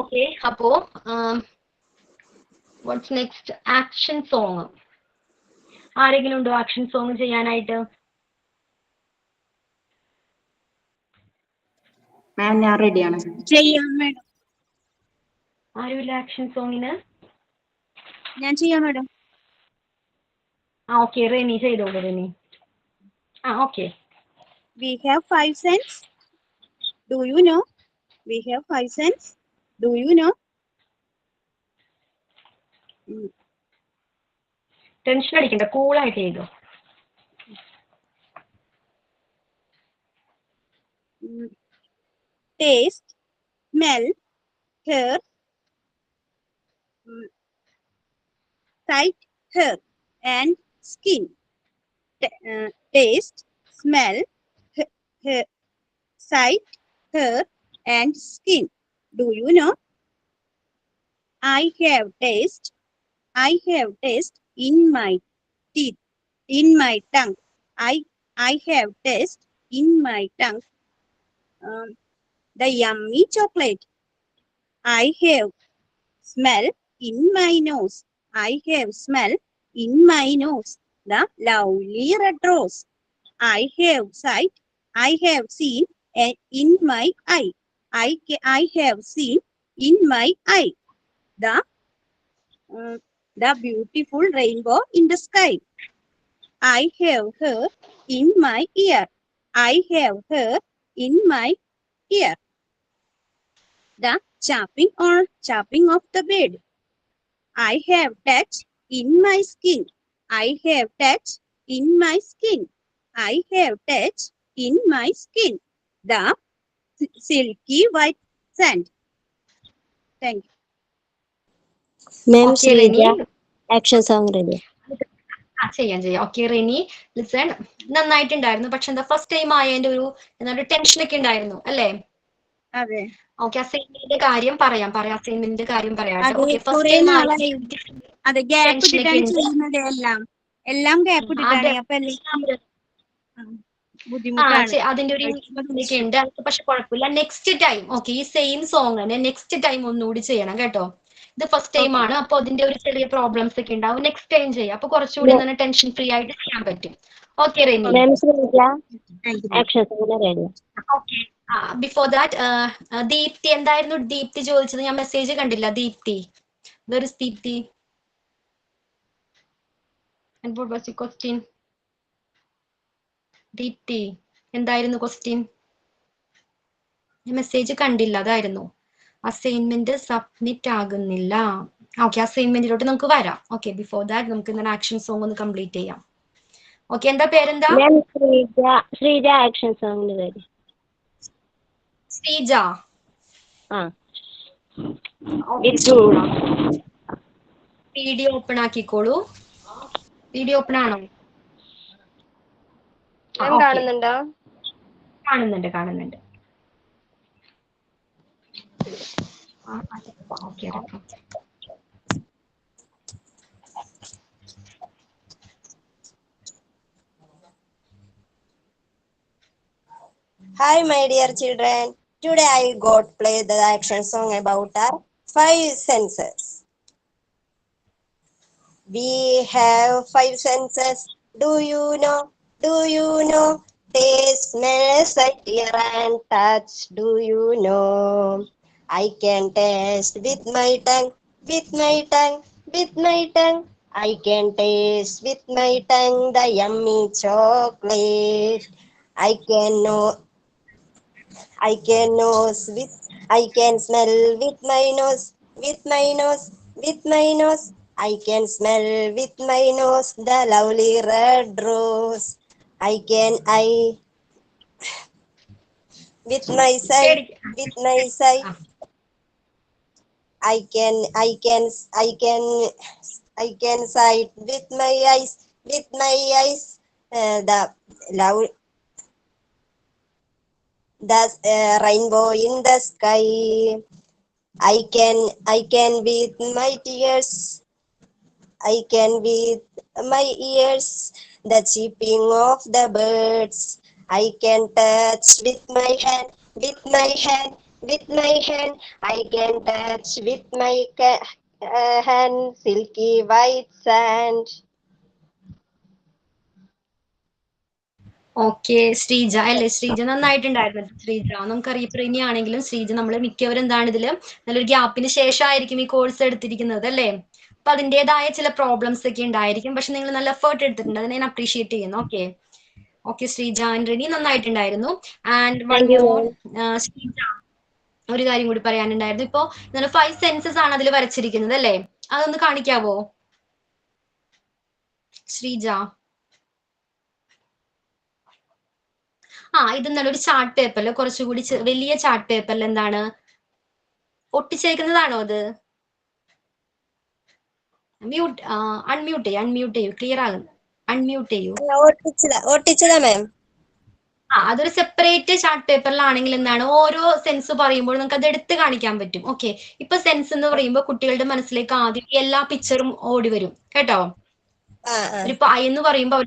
ഓക്കെ, അപ്പോ വാട്ട്സ് നെക്സ്റ്റ്? Action song. ആരെങ്കിലും ഉണ്ടോ ആക്ഷൻ സോങ് ചെയ്യാനായിട്ട്?
മാം ഞാൻ റെഡിയാണ്.
ചെയ്യാം മാഡം,
ആരുമില്ല ആക്ഷൻ സോങ്ങിന്?
ഞാൻ ചെയ്യാം മാഡം.
ഓക്കെ, റെനി ചെയ്തോളൂ. Reni okay.
We have 5 cents. Do you know? We have 5 cents. Do you know?
Tension അടിക്കണ്ട, കൂളായിട്ട് ചെയ്തോ.
Taste, smell, hear, sight, hear, and skin. Taste, smell, sight, hear, and skin. Do you know? I have taste in my teeth, in my tongue. I have taste in my tongue. The yummy chocolate. I have smell in my nose. I have smell in my nose. The lovely red rose. I have sight. I have seen in my eye. I have seen in my eye. The beautiful rainbow in the sky. I have heard in my ear. I have heard in my ear. The chapping of the bird. I have touch in my skin. I have touch in my skin. I have touch in my skin. The silky white sand. Thank you.
Ma'am, action song ready.
ചെയ്യാം. Okay Reni, listen. നന്നായിട്ടുണ്ടായിരുന്നു. പക്ഷെ എന്താ first time ആയതിന്റെ ഒരു ടെൻഷനൊക്കെ ഉണ്ടായിരുന്നു അല്ലേ?
അതെ.
Okay, അസൈൻമെന്റിന്റെ കാര്യം പറയാം. അസൈൻമെന്റിന്റെ കാര്യം പറയാം.
അതെ, ഗ്യാപ്പ് ഇട്ടിട്ടാണ് ചെയ്യുന്നത്. എല്ലാം ഗ്യാപ്പ് ഇട്ടിട്ടാണ്. അപ്പൊ ബുദ്ധിമുട്ടാണ്.
അതിന്റെ ഒരു ഉണ്ട്. പക്ഷെ കുഴപ്പമില്ല. നെക്സ്റ്റ് ടൈം ഓക്കെ, ഈ സെയിം സോങ് തന്നെ നെക്സ്റ്റ് ടൈം ഒന്നുകൂടി ചെയ്യണം കേട്ടോ. ഇത് ഫസ്റ്റ് ടൈം ആണ്, അപ്പൊ അതിന്റെ ഒരു ചെറിയ പ്രോബ്ലംസ് ഒക്കെ ഉണ്ടാവും. നെക്സ്റ്റ് ടൈം ചെയ്യാം, അപ്പൊ കുറച്ചുകൂടി ടെൻഷൻ ഫ്രീ ആയിട്ട് ചെയ്യാൻ പറ്റും. Okay Reni.
Action song ready.
Okay. Before that Deepthi എന്തായിരുന്നു ദീപ്തി ചോദിച്ചത്? ഞാൻ മെസ്സേജ് കണ്ടില്ല. Deepthi, where is Deepthi? And what was the question? Deepthi, എന്തായിരുന്നു ക്വസ്റ്റ്യൻ? മെസ്സേജ് കണ്ടില്ല, അതായിരുന്നു. അസൈൻമെന്റ് സബ്മിറ്റ് ആകുന്നില്ല. ഓക്കെ, അസൈൻമെന്റിലോട്ട് നമുക്ക് വരാം. ഓക്കെ, ബിഫോർ ദാറ്റ് നമുക്ക് ഇങ്ങനെ ആക്ഷൻ സോങ് ഒന്ന് കംപ്ലീറ്റ് ചെയ്യാം. ഓക്കെ, എന്താ പേരെന്താ?
ശ്രീജ ആക്ഷൻ സോങ്ങിന്റെ പേര്
ശ്രീജ. വീഡിയോ ഓപ്പൺ ആക്കിക്കോളൂ. വീഡിയോ ഓപ്പൺ ആണോ?
കാണുന്നുണ്ടോ?
കാണുന്നുണ്ട്, കാണുന്നുണ്ട്. Okay.
Hi, my dear children. Today I got play the action song about our 5 senses. We have 5 senses. Do you know? Do you know? Taste, smell, sight, hear, and touch. Do you know? I can taste with my tongue, with my tongue, with my tongue. I can taste with my tongue the yummy chocolate. I can nose with, I can smell with my nose, with my nose, with my nose. I can smell with my nose the lovely red rose. With my sight, with my sight. I can sight with my eyes, with my eyes. The rainbow in the sky. I can with my tears. I can with my ears the chirping of the birds. I can touch with my hand, with my hand, with my hand. I can touch with my hand silky white sand.
Okay, Sreeja അല്ലേ? ശ്രീജ നന്നായിട്ടുണ്ടായിരുന്നു. ശ്രീജ നമുക്കറിയാം, ഇപ്പൊ ഇനിയാണെങ്കിലും ശ്രീജ നമ്മൾ മിക്കവരും എന്താണ് ഇതില് നല്ലൊരു ഗ്യാപ്പിന് ശേഷമായിരിക്കും ഈ കോഴ്സ് എടുത്തിരിക്കുന്നത് അല്ലേ? അപ്പൊ അതിൻ്റെതായ ചില പ്രോബ്ലംസ് ഒക്കെ ഉണ്ടായിരിക്കും. പക്ഷെ നിങ്ങൾ നല്ല എഫേർട്ട് എടുത്തിട്ടുണ്ട്, അതിനെ ഞാൻ അപ്രീഷിയേറ്റ് ചെയ്യുന്നു. Okay okay, Sreeja and Reni നന്നായിട്ടുണ്ടായിരുന്നു. ആൻഡ് വൺ മോർ, ശ്രീജ ഒരു കാര്യം കൂടി പറയാനുണ്ടായിരുന്നു. ഇപ്പോ 5 സെൻസസ് ആണ് അതിൽ വരച്ചിരിക്കുന്നത് അല്ലേ? അതൊന്ന് കാണിക്കാവോ ശ്രീജ? ഇത് നല്ലൊരു ചാർട്ട് പേപ്പറിൽ, കുറച്ചുകൂടി വലിയ ചാർട്ട് പേപ്പറിൽ എന്താണ് ഒട്ടിച്ചേക്കുന്നതാണോ അത്? അൺമ്യൂട്ട് ചെയ്യൂ, ക്ലിയർ ആകുന്നു. അൺമ്യൂട്ട് ചെയ്യൂ.
ഒട്ടിച്ചതാ മാം.
അതൊരു സെപ്പറേറ്റ് ചാർട്ട് പേപ്പറിലാണെങ്കിൽ എന്താണ് ഓരോ സെൻസ് പറയുമ്പോൾ നമുക്ക് അത് എടുത്ത് കാണിക്കാൻ പറ്റും. ഓക്കെ, ഇപ്പൊ സെൻസ് എന്ന് പറയുമ്പോൾ കുട്ടികളുടെ മനസ്സിലേക്ക് ആദ്യം എല്ലാ പിക്ചറും ഓടി വരും കേട്ടോ. ഒരു പ എന്ന് പറയുമ്പോൾ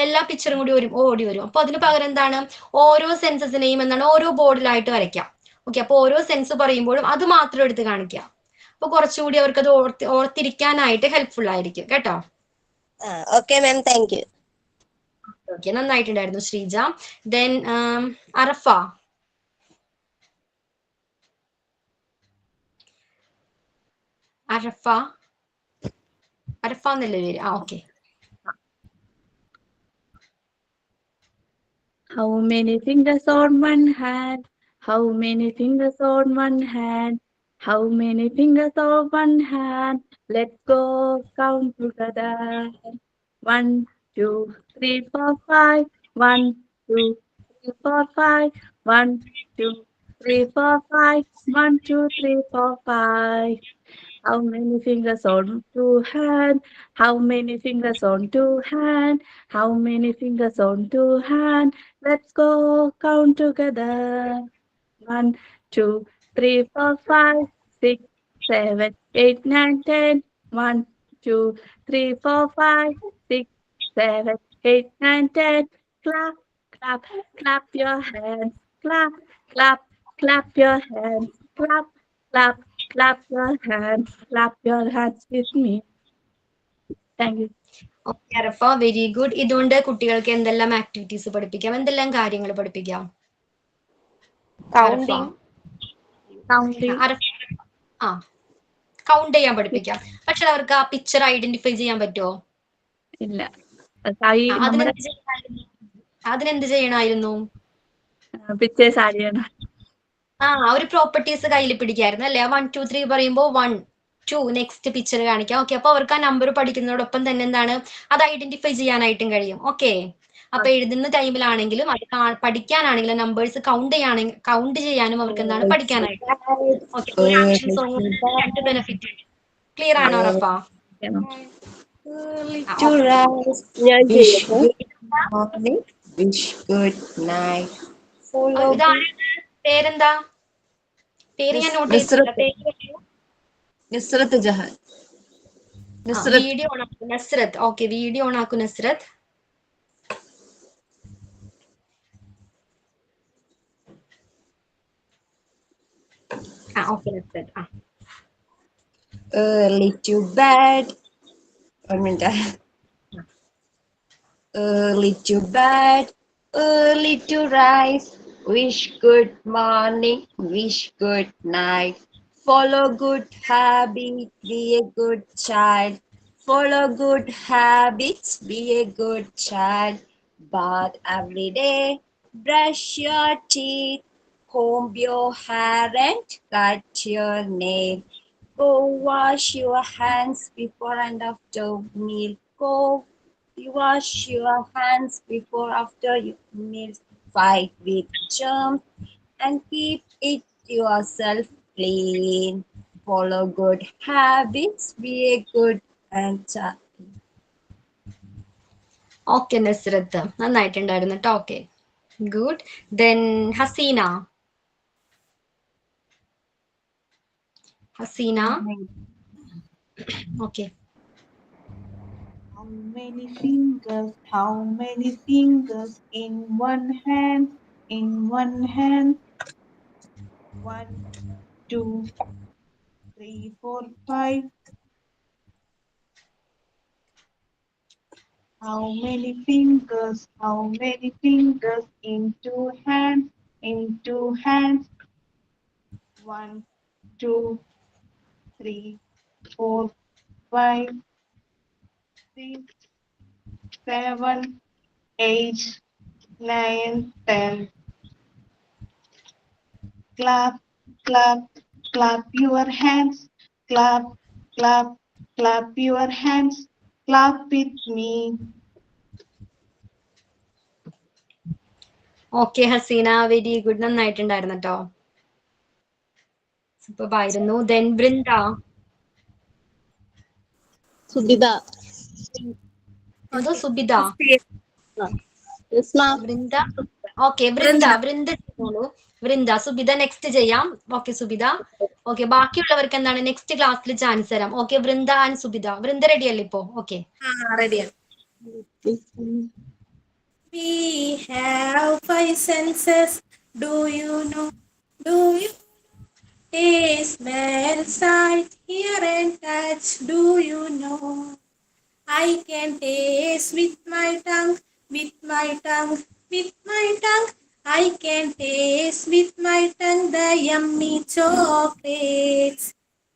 എല്ലാ പിക്ചറും കൂടി ഓടി വരും. അപ്പൊ അതിന് പകരം എന്താണ് ഓരോ സെൻസസിനെയും എന്താണ് ഓരോ ബോർഡിലായിട്ട് വരയ്ക്കാം. ഓക്കെ, അപ്പൊ ഓരോ സെൻസ് പറയുമ്പോഴും അത് മാത്രം എടുത്ത് കാണിക്കാം. അപ്പൊ കുറച്ചുകൂടി അവർക്ക് അത് ഓർത്തിരിക്കാനായിട്ട് ഹെൽപ്ഫുൾ ആയിരിക്കും കേട്ടോ.
Okay ma'am, thank you.
Okay, നന്നായിട്ടുണ്ടായിരുന്നു ശ്രീജ. ദെൻ അറഫ. അറഫ എന്നല്ലേ പേര്? Okay.
How many fingers on one hand? How many fingers on one hand? How many fingers on one hand? Let's go count together. 1, 2, 3, 4, 5. 1, 2, 3, 4, 5. 1, 2, 3, 4, 5. 1, 2, 3, 4, 5. How many fingers on two hands? How many fingers on two hands? How many fingers on two hands? Let's go count together. 1, 2, 3, 4, 5, 6, 7, 8, 9, 10. 1, 2, 3, 4, 5, 6, 7, 8, 9, 10. Clap, clap, clap your hands. Clap, clap, clap your hands. Clap, clap, clap your hands. Clap your hands with me. Thank you.
Okay Arafa, very good. ഇതുകൊണ്ട് കുട്ടികൾക്ക് എന്തെല്ലാം activities പഠിപ്പിക്കാം, എന്തെല്ലാം കാര്യങ്ങൾ പഠിപ്പിക്കാം?
Counting.
ആ count ചെയ്യാൻ പഠിപ്പിക്കാം. പക്ഷെ അവർക്ക് ആ പിക്ചർ ഐഡന്റിഫൈ ചെയ്യാൻ പറ്റുമോ?
ഇല്ല.
അതിനെന്ത് ചെയ്യണമായിരുന്നു?
പിക്ചേഴ്സ് ആഡ് ചെയ്യണം.
ഒരു പ്രോപ്പർട്ടീസ് കയ്യിൽ പിടിക്കായിരുന്നു അല്ലേ? 1 2 3 പറയുമ്പോൾ 1 2 നെക്സ്റ്റ് പിക്ചർ കാണിക്കാം. ഓക്കെ, അപ്പൊ അവർക്ക് ആ നമ്പർ പഠിക്കുന്നതോടൊപ്പം തന്നെ എന്താണ് അത് ഐഡന്റിഫൈ ചെയ്യാനായിട്ടും കഴിയും. ഓക്കെ, അപ്പൊ എഴുതുന്ന ടൈമിലാണെങ്കിലും അത് പഠിക്കാനാണെങ്കിലും നമ്പേഴ്സ് കൗണ്ട് ചെയ്യാനും അവർക്ക് എന്താണ് പഠിക്കാനായിട്ട്. ഓക്കെ, ഒരു ആക്ഷൻ സോങ് 2 ബെനിഫിറ്റ് ഉണ്ട്. ക്ലിയർ ആണോ റഫ? പേരെന്താ? പേര് ഞാൻ നോട്ട് ചെയ്തിട്ടില്ല.
നുസ്രത്ത് ജഹാൻ.
വീഡിയോ ഓൺ ആക്കൂ നസ്രത്ത്. ഓക്കെ, വീഡിയോ ഓൺ ആക്കൂ Nasrat. Okay Nasrat.
Early to bed. 1 minute. Early to bed, early to rise. Wish good morning, wish good night. Follow good habits, be a good child. Follow good habits, be a good child. Bath every day, brush your teeth, comb your hair and cut your nail. Go wash your hands before and after meal. Go wash your hands before after your meals. Fight with germs and keep it yourself clean. Follow good habits, be a good child.
Okay Nasrat, നന്നായിട്ടുണ്ടായിരുന്നു കേട്ടോ. Okay, good. Then Haseena. Okay.
How many fingers in one hand, in one hand? 1 2 3 4 5. How many fingers in two hands, in two hands? 1 2 3 4 5 6 7 8 9 10. Clap, clap, clap your hands. Clap, clap, clap your hands. Clap with me.
Okay Haseena, very good, നന്നായിട്ടുണ്ടായിരുന്നു കേട്ടോ. Super ആയിരുന്നു. Then Brinda.
Subitha.
എന്തോ Subitha? Vrinda. Okay, Vrinda Subitha next ചെയ്യാം. Okay Subitha. Okay, ബാക്കിയുള്ളവർക്ക് എന്താണ് next ക്ലാസ്സിൽ chance തരാം. Okay, Vrinda and Subitha. Vrinda ready അല്ലേ ഇപ്പോ? ഓക്കെ,
റെഡിയാണ്.
We have 5 senses. Do you know? Do you taste, smell, sight, hear and touch? Do you know? I can taste with my tongue, with my tongue, with my tongue. I can taste with my tongue the yummy chocolates.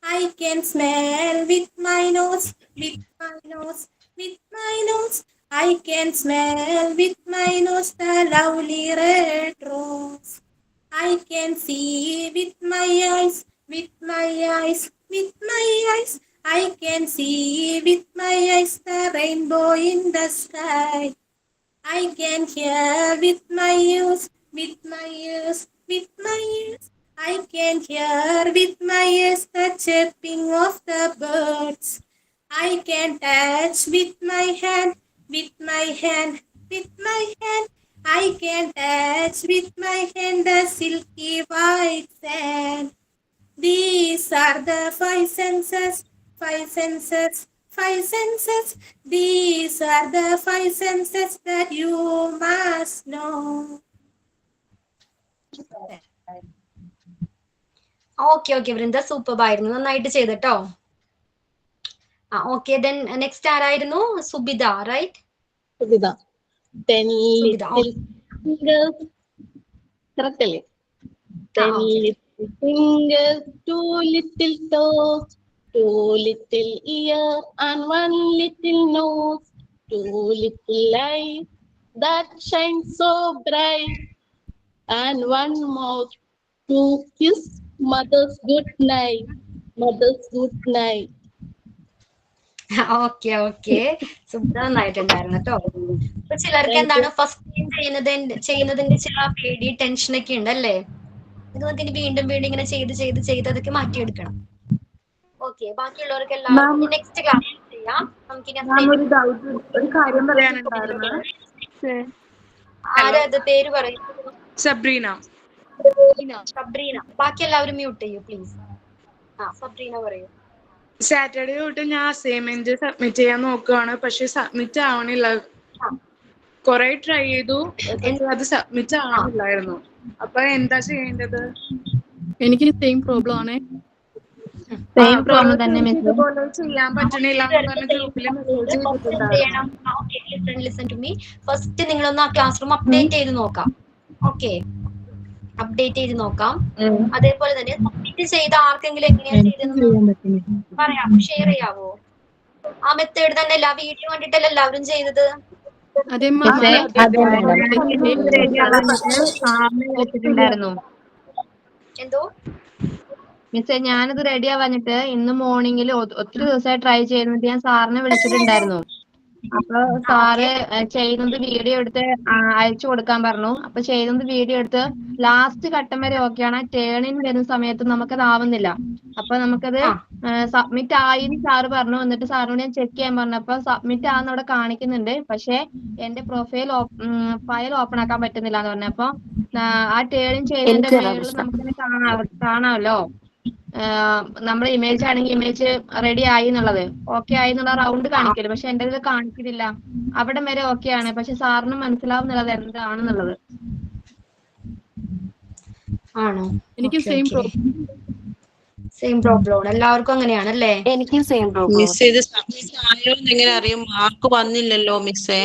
I can smell with my nose, with my nose, with my nose. I can smell with my nose the lovely red rose. I can see with my eyes, with my eyes, with my eyes. I can see with my eyes the rainbow in the sky. I can hear with my ears, with my ears, with my ears. I can hear with my ears the chirping of the birds. I can touch with my hand, with my hand, with my hand. I can touch with my hand the silky white sand. These are the 5 senses, 5 senses, 5 senses. These are the 5 senses that you must know.
Okay okay Vrinda, super ആയിരുന്നു, നന്നായിട്ട് ചെയ്തട്ടോ. Okay, then next ആരായിരുന്നു? Subitha, right?
Subitha.
Subitha.
Correct അല്ലേ?
10 little fingers, 2 little toes, 2 little ears and 1 little nose, 2 little eyes that shine so bright, and 1 mouth to kiss mother's good night. Mother's good night.
Okay okay, super, നന്നായിട്ടുണ്ടായിരുന്നു കേട്ടോ. അപ്പൊ ചിലർക്ക് എന്താണ് first time ചെയ്യുന്നതിന്റെ ചില പേടി ടെൻഷനൊക്കെ ഉണ്ട് അല്ലേ? ഇത് നമുക്ക് ഇനി വീണ്ടും വീണ്ടും ഇങ്ങനെ ചെയ്ത് അതൊക്കെ മാറ്റിയെടുക്കണം. ഓക്കെ, ബാക്കിയുള്ളവർക്ക് എല്ലാവർക്കും നെക്സ്റ്റ് ക്ലാസ് ചെയ്യാം. നമുക്കിനി
ഒരു കാര്യം പറയാനുണ്ടായിരുന്നു.
ആരാ അത്? പേര് പറയൂ.
സബ്രീന.
സബ്രീന. ബാക്കി എല്ലാവരും മ്യൂട്ട് ചെയ്യൂ പ്ലീസ്. സബ്രീന പറയൂ.
സാറ്റർഡേ തൊട്ട് ഞാൻ അസൈൻമെന്റ് സബ്മിറ്റ് ചെയ്യാൻ നോക്കുകയാണ്, പക്ഷെ സബ്മിറ്റ് ആവണില്ല. കൊറേ ട്രൈ ചെയ്തു, അത് സബ്മിറ്റ് ആവണില്ലായിരുന്നു. അപ്പൊ എന്താ ചെയ്യേണ്ടത്?
എനിക്ക് സെയിം പ്രോബ്ലം ആണ്.
ഇതുപോലെ ചെയ്യാൻ പറ്റണില്ല ഗ്രൂപ്പിൽ മെസ്സേജ്
ചെയ്തിട്ടുണ്ടായിരുന്നു. ഫസ്റ്റ് നിങ്ങളൊന്ന് ആ ക്ലാസ് റൂം അപ്ഡേറ്റ് ചെയ്ത് നോക്കാം. ഓക്കെ, അപ്ഡേറ്റ് ചെയ്ത് നോക്കാം. അതേപോലെ തന്നെ സബ്മിറ്റ് ചെയ്ത ആർക്കെങ്കിലും എങ്ങനെയാ ചെയ്തെന്ന് പറയാം, ഷെയർ ചെയ്യാവോ? ആ മെത്തേഡ് തന്നെ എല്ലാ വീഡിയോ കണ്ടിട്ടല്ല എല്ലാവരും ചെയ്തത്. എന്തോ
മിസ്സേ, ഞാനിത് റെഡി ആവാഞ്ഞിട്ട് ഇന്ന് മോർണിംഗിൽ ഒത്തിരി ദിവസമായി ട്രൈ ചെയ്യുന്നത് ഞാൻ സാറിനെ വിളിച്ചിട്ടുണ്ടായിരുന്നു. അപ്പൊ സാറ് ചെയ്യുന്നത് വീഡിയോ എടുത്ത് അയച്ചു കൊടുക്കാൻ പറഞ്ഞു. അപ്പൊ ചെയ്യുന്നത് വീഡിയോ എടുത്ത് ലാസ്റ്റ് ഘട്ടം വരെ ഓക്കെയാണ്. ടേണിന് വരുന്ന സമയത്ത് നമുക്കത് ആവുന്നില്ല. അപ്പൊ നമുക്കത് സബ്മിറ്റ് ആയിന്ന് സാറ് പറഞ്ഞു. എന്നിട്ട് സാറിനോട് ഞാൻ ചെക്ക് ചെയ്യാൻ പറഞ്ഞപ്പോ സബ്മിറ്റ് ആന്ന് അവിടെ കാണിക്കുന്നുണ്ട്, പക്ഷെ എന്റെ ഫയൽ ഓപ്പൺ ആക്കാൻ പറ്റുന്നില്ല എന്ന് പറഞ്ഞു. അപ്പൊ ആ ടേണിൻ ചെയ്യുന്നതിന്റെ മേളിൽ നമുക്കിങ്ങനെ കാണാമല്ലോ, നമ്മുടെ ഇമേജ് ആണെങ്കിൽ ഇമേജ് റെഡി ആയി എന്നുള്ളത്, ഓക്കെ ആയി എന്നുള്ള റൗണ്ട് കാണിക്കല്. പക്ഷെ എന്റെ ഇതിൽ കാണിക്കുന്നില്ല. അവിടെ വരെ ഓക്കെ ആണ്, പക്ഷെ സാറിന് മനസ്സിലാവുന്നുള്ളത് എന്താണെന്നുള്ളത്.
ആണോ?
എനിക്ക് സെയിം
പ്രോബ്ലം എല്ലാവർക്കും അങ്ങനെയാണല്ലേ?
എനിക്കും സെയിം പ്രോബ്ലം.
മിസ് ഇത് സബ്മിറ്റ് ആയോ എന്ന് എങ്ങനെ അറിയും? മാർക്ക് വന്നില്ലല്ലോ മിസ്സേ.